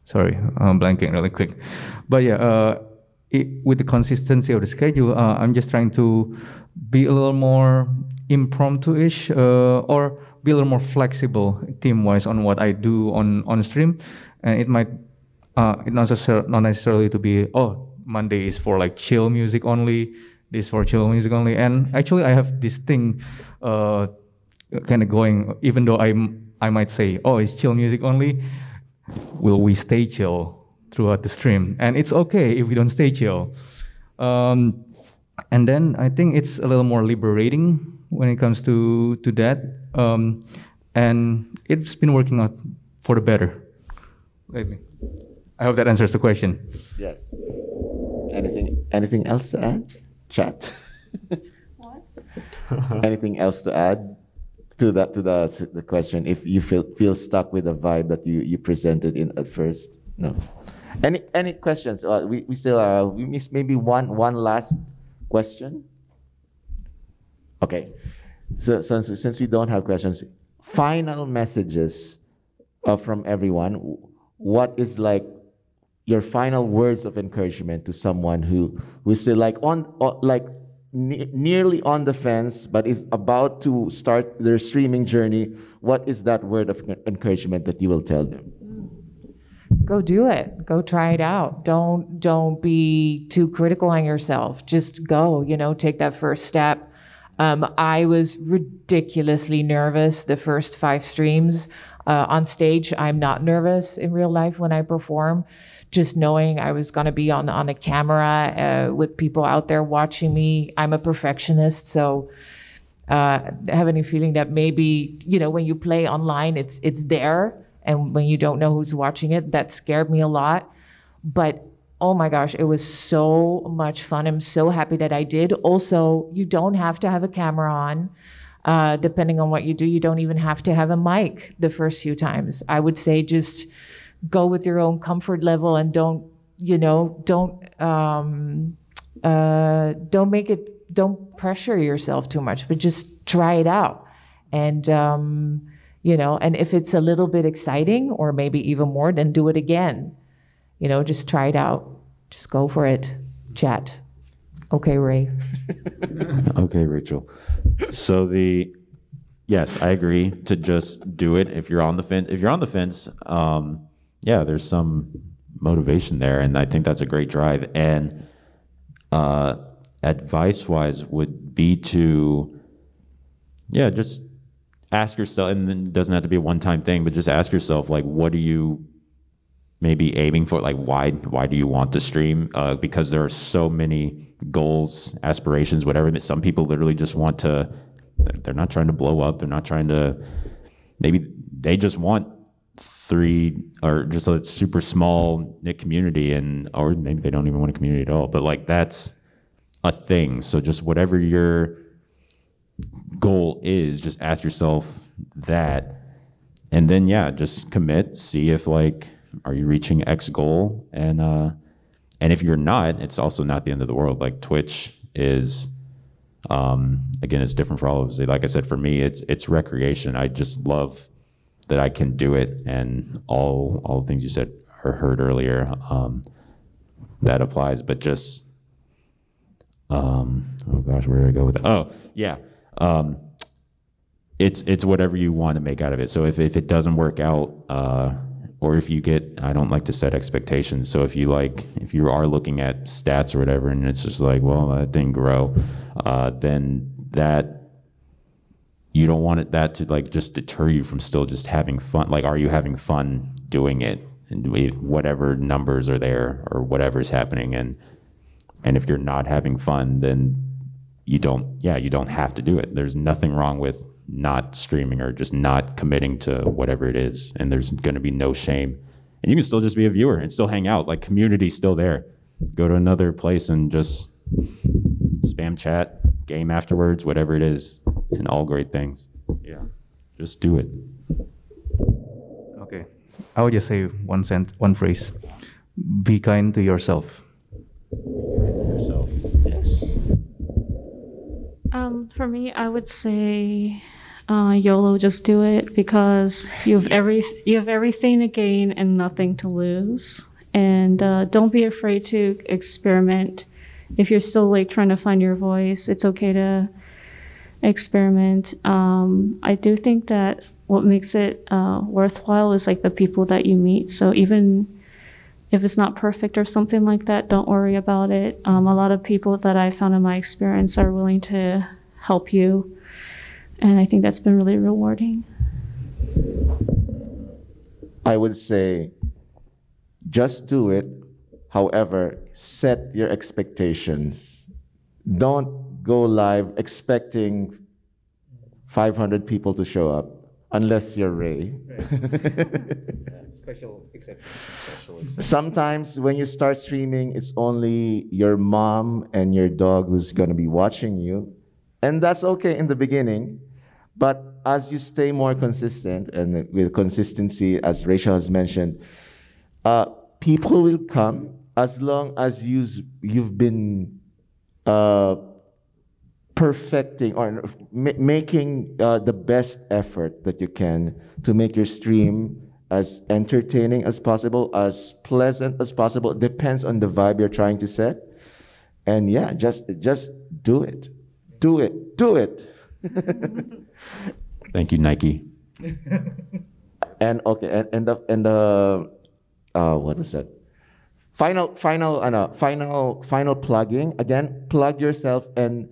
Sorry, I'm blanking really quick. But yeah, with the consistency of the schedule, I'm just trying to be a little more impromptu-ish or be a little more flexible team-wise on what I do on stream, and it might not necessarily to be Monday is for like chill music only, this for chill music only. And actually, I have this thing kind of going. Even though I might say, it's chill music only, will we stay chill throughout the stream? And it's okay if we don't stay chill. And then I think it's a little more liberating when it comes to that. And it's been working out for the better lately. I hope that answers the question. Yes. Anything else to add? Chat. What? Anything else to add to the question? If you feel stuck with the vibe that you presented in at first, no. Any questions? We still we missed maybe one last question. Okay. So since we don't have questions, final messages from everyone. What is like your final words of encouragement to someone who's still like nearly on the fence but is about to start their streaming journey? What is that word of encouragement that you will tell them? Go do it. Go try it out. Don't be too critical on yourself. Just go, take that first step. I was ridiculously nervous the first 5 streams. On stage, I'm not nervous in real life when I perform. Just knowing I was going to be on a camera with people out there watching me. I'm a perfectionist, so having a feeling that maybe, when you play online, it's there. And when you don't know who's watching it, that scared me a lot. But oh my gosh, it was so much fun. I'm so happy that I did. Also, you don't have to have a camera on. Depending on what you do, you don't even have to have a mic the first few times. I would say just go with your own comfort level and don't pressure yourself too much, but just try it out. And, and if it's a little bit exciting or maybe even more, then do it again. Just try it out. Just go for it. Chat. Okay, Ray. Okay, Rachel. So yes, I agree to just do it if you're on the fence. There's some motivation there, and I think that's a great drive. And advice-wise would be to, just ask yourself, and it doesn't have to be a one-time thing, but just ask yourself, like, what are you maybe aiming for? Like, why do you want to stream? Because there are so many goals, aspirations, whatever. Some people literally just want to, they're not trying to blow up. They're not trying to, maybe they just want 3 or just a super small knit community, or maybe they don't even want a community at all. But like, that's a thing. So just whatever your goal is, just ask yourself that, and then just commit, see if are you reaching X goal, and if you're not, it's also not the end of the world. Like, Twitch is again, it's different for all of us. Like I said, for me, it's recreation. I just love that I can do it, and all the things you said or heard earlier, that applies. But just oh gosh, where did I go with that? Oh yeah. It's whatever you want to make out of it. So if it doesn't work out, or if you I don't like to set expectations. So if you are looking at stats or whatever, and it's just like, well, that didn't grow, then that, you don't want that to just deter you from still just having fun. Like, are you having fun doing it? And whatever numbers are there or whatever's happening. And if you're not having fun, then you don't have to do it. There's nothing wrong with not streaming or just not committing to whatever it is, and there's going to be no shame, and you can still just be a viewer and still hang out. Like, community's still there. Go to another place and just spam chat, game afterwards, whatever it is, and all great things. Just do it. Okay, I would just say one phrase: be kind to yourself. Be kind to yourself. Yes. For me, I would say YOLO, just do it, because you have everything to gain and nothing to lose. And don't be afraid to experiment. If you're still like trying to find your voice, it's okay to experiment. I do think that what makes it worthwhile is like the people that you meet. So even if it's not perfect or something like that, don't worry about it. A lot of people that I found in my experience are willing to help you. And I think that's been really rewarding. I would say just do it. However, set your expectations. Don't go live expecting 500 people to show up, unless you're Ray. Special exception. Sometimes when you start streaming, it's only your mom and your dog who's going to be watching you. And that's okay in the beginning. But as you stay more consistent, and with consistency, as Rachel has mentioned, people will come as long as you've been perfecting or making the best effort that you can to make your stream as entertaining as possible, as pleasant as possible. It depends on the vibe you're trying to set. And yeah, just do it. Do it. Do it. Thank you, Nike. And okay, and the what was that? Final plugging. Again, plug yourself. And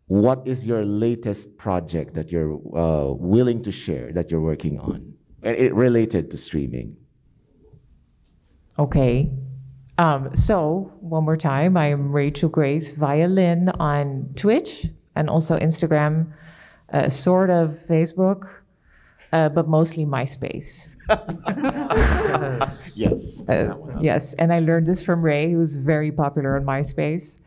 what is your latest project that you're willing to share, that you're working on, and it related to streaming? Okay. So one more time, I am Rachel Grace Violin on Twitch and also Instagram, sort of Facebook, but mostly MySpace. Yes. Yes, and I learned this from Ray, who's very popular on MySpace.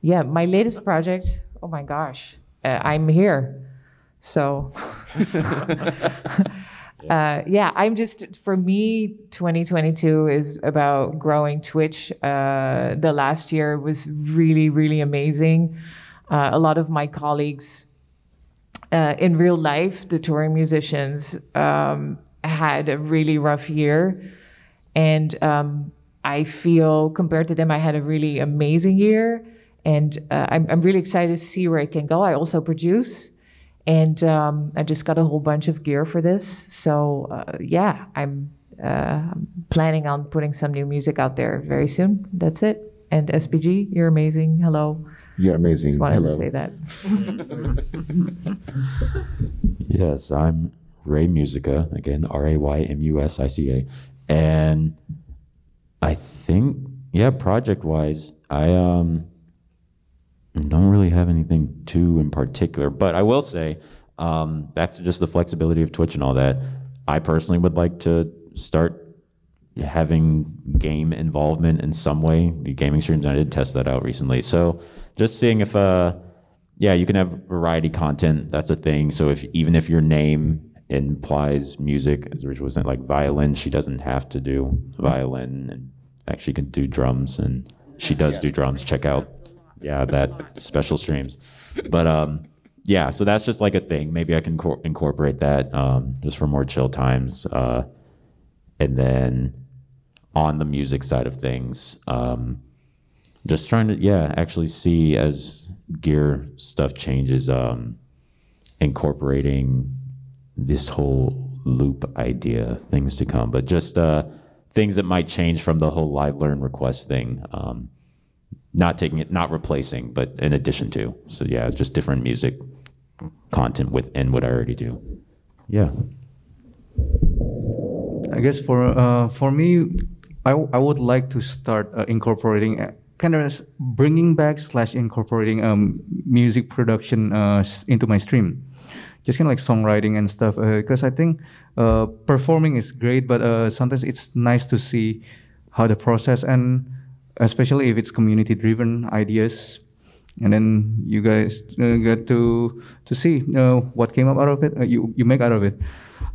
Yeah, my latest project, oh my gosh, I'm here. So, yeah, I'm just, for me, 2022 is about growing Twitch. The last year was really, really amazing. A lot of my colleagues in real life, the touring musicians, had a really rough year. And I feel, compared to them, I had a really amazing year. And I'm really excited to see where I can go. I also produce. And I just got a whole bunch of gear for this. So yeah, I'm planning on putting some new music out there very soon. That's it. And SPG, you're amazing. Hello. You're amazing. Just wanted Hello. to say that. Yes, I'm Ray Musica, again, RayMusica. And I think, yeah, project-wise, I don't really have anything too in particular, but I will say, back to just the flexibility of Twitch and all that, I personally would like to start having game involvement in some way. The gaming streams, I did test that out recently. So just seeing if, yeah, you can have variety content. That's a thing. So even if your name implies music, as Rachel was saying, like violin, she doesn't have to do violin, and actually can do drums, and she does do drums. Check out, yeah, that special streams. But yeah, so that's just like a thing. Maybe I can incorporate that just for more chill times. And then on the music side of things, just trying to, yeah, actually see as gear stuff changes, incorporating this whole loop idea, things to come, but just things that might change from the whole live learn request thing. Not taking it, not replacing, but in addition to. So yeah, it's just different music content within what I already do. Yeah. I guess for me, I would like to start incorporating, kind of bringing back / incorporating music production into my stream. Just kind of like songwriting and stuff, because I think performing is great, but sometimes it's nice to see how the process, and especially if it's community-driven ideas, and then you guys get to see what came up out of it, you make out of it.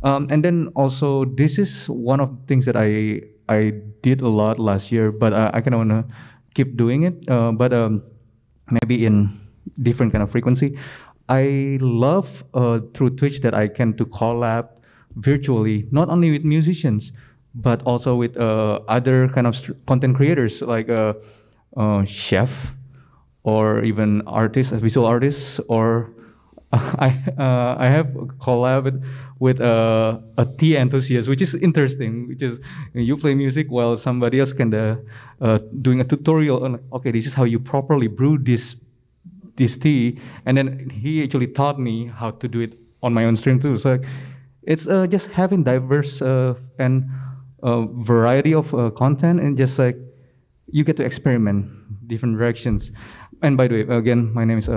And then also, this is one of the things that I did a lot last year, but I kind of want to keep doing it. But maybe in different kind of frequency. I love through Twitch that I can to collab virtually, not only with musicians, but also with other kind of content creators like chef or even artists, visual artists, or I have collabed with a tea enthusiast, which is interesting. Which is you play music while somebody else can doing a tutorial on, okay, this is how you properly brew this tea, and then he actually taught me how to do it on my own stream too. So it's just having diverse and variety of content, and just like you get to experiment different directions. And by the way, again, my name is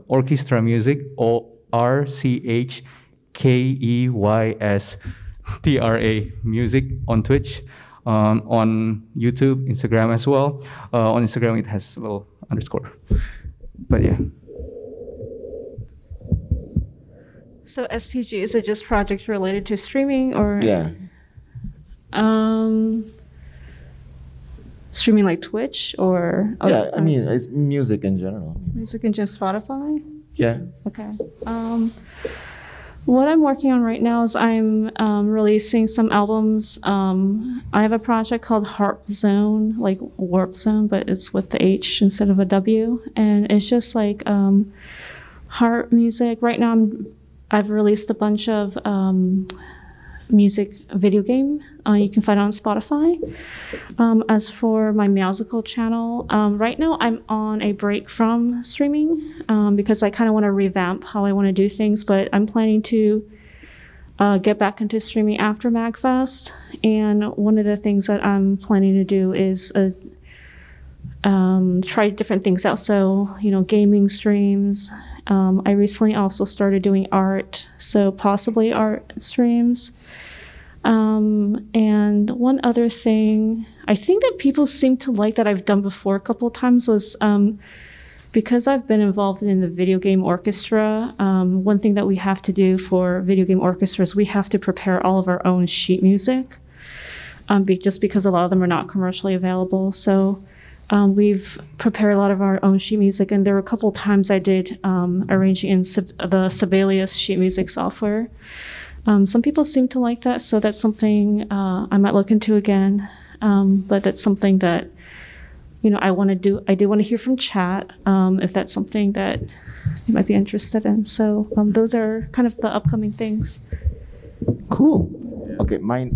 Orchestra Music, ORCHKEYSTRA Music on Twitch, on YouTube, Instagram as well. On Instagram, it has a little underscore. But yeah. So SPG, is it just projects related to streaming or? Yeah. Streaming like Twitch or? Yeah, I mean, it's music in general. Music and just Spotify? Yeah. Okay. What I'm working on right now is I'm releasing some albums. I have a project called Harp Zone, like Warp Zone, but it's with the H instead of a W. And it's just like harp music. Right now I've released a bunch of music video game. You can find it on Spotify. As for my musical channel, right now I'm on a break from streaming because I kind of want to revamp how I want to do things, but I'm planning to get back into streaming after MAGFest. And one of the things that I'm planning to do is try different things out. So, gaming streams. I recently also started doing art, so possibly art streams. And one other thing I think that people seem to like that I've done before a couple of times was because I've been involved in the video game orchestra. One thing that we have to do for video game orchestras, we have to prepare all of our own sheet music, just because a lot of them are not commercially available. So we've prepared a lot of our own sheet music, and there were a couple of times I did arranging in the Sibelius sheet music software. Some people seem to like that, so that's something I might look into again. But that's something that, I want to do. I do want to hear from chat if that's something that you might be interested in. So those are kind of the upcoming things. Cool. Okay, my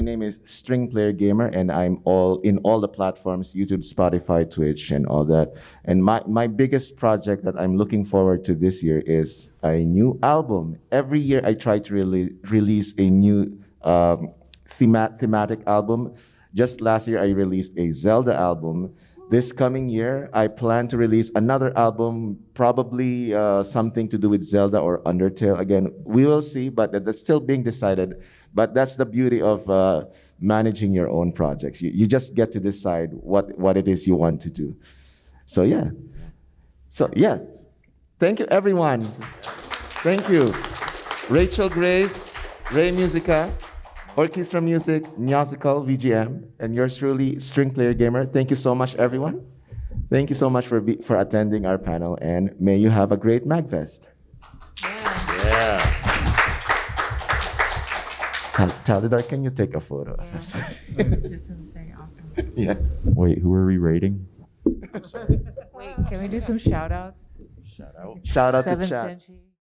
name is String Player Gamer, and I'm in all the platforms, YouTube, Spotify, Twitch, and all that. And my biggest project that I'm looking forward to this year is a new album. Every year I try to release a new thematic album. Just last year I released a Zelda album. This coming year, I plan to release another album, probably something to do with Zelda or Undertale. Again, we will see, but that's still being decided. But that's the beauty of managing your own projects. You just get to decide what it is you want to do. So yeah. Thank you, everyone. Thank you. Rachel Grace, Ray Musica, Orchestra Music, Musical, VGM, and yours truly, String Player Gamer. Thank you so much, everyone. Thank you so much for attending our panel, and may you have a great MAGFest. Yeah. Talidar, can you take a photo of us? It's just insane, awesome. Yeah. Wait, who are we rating? Wait, can we do some shout outs? Shout out to 7th chat. century.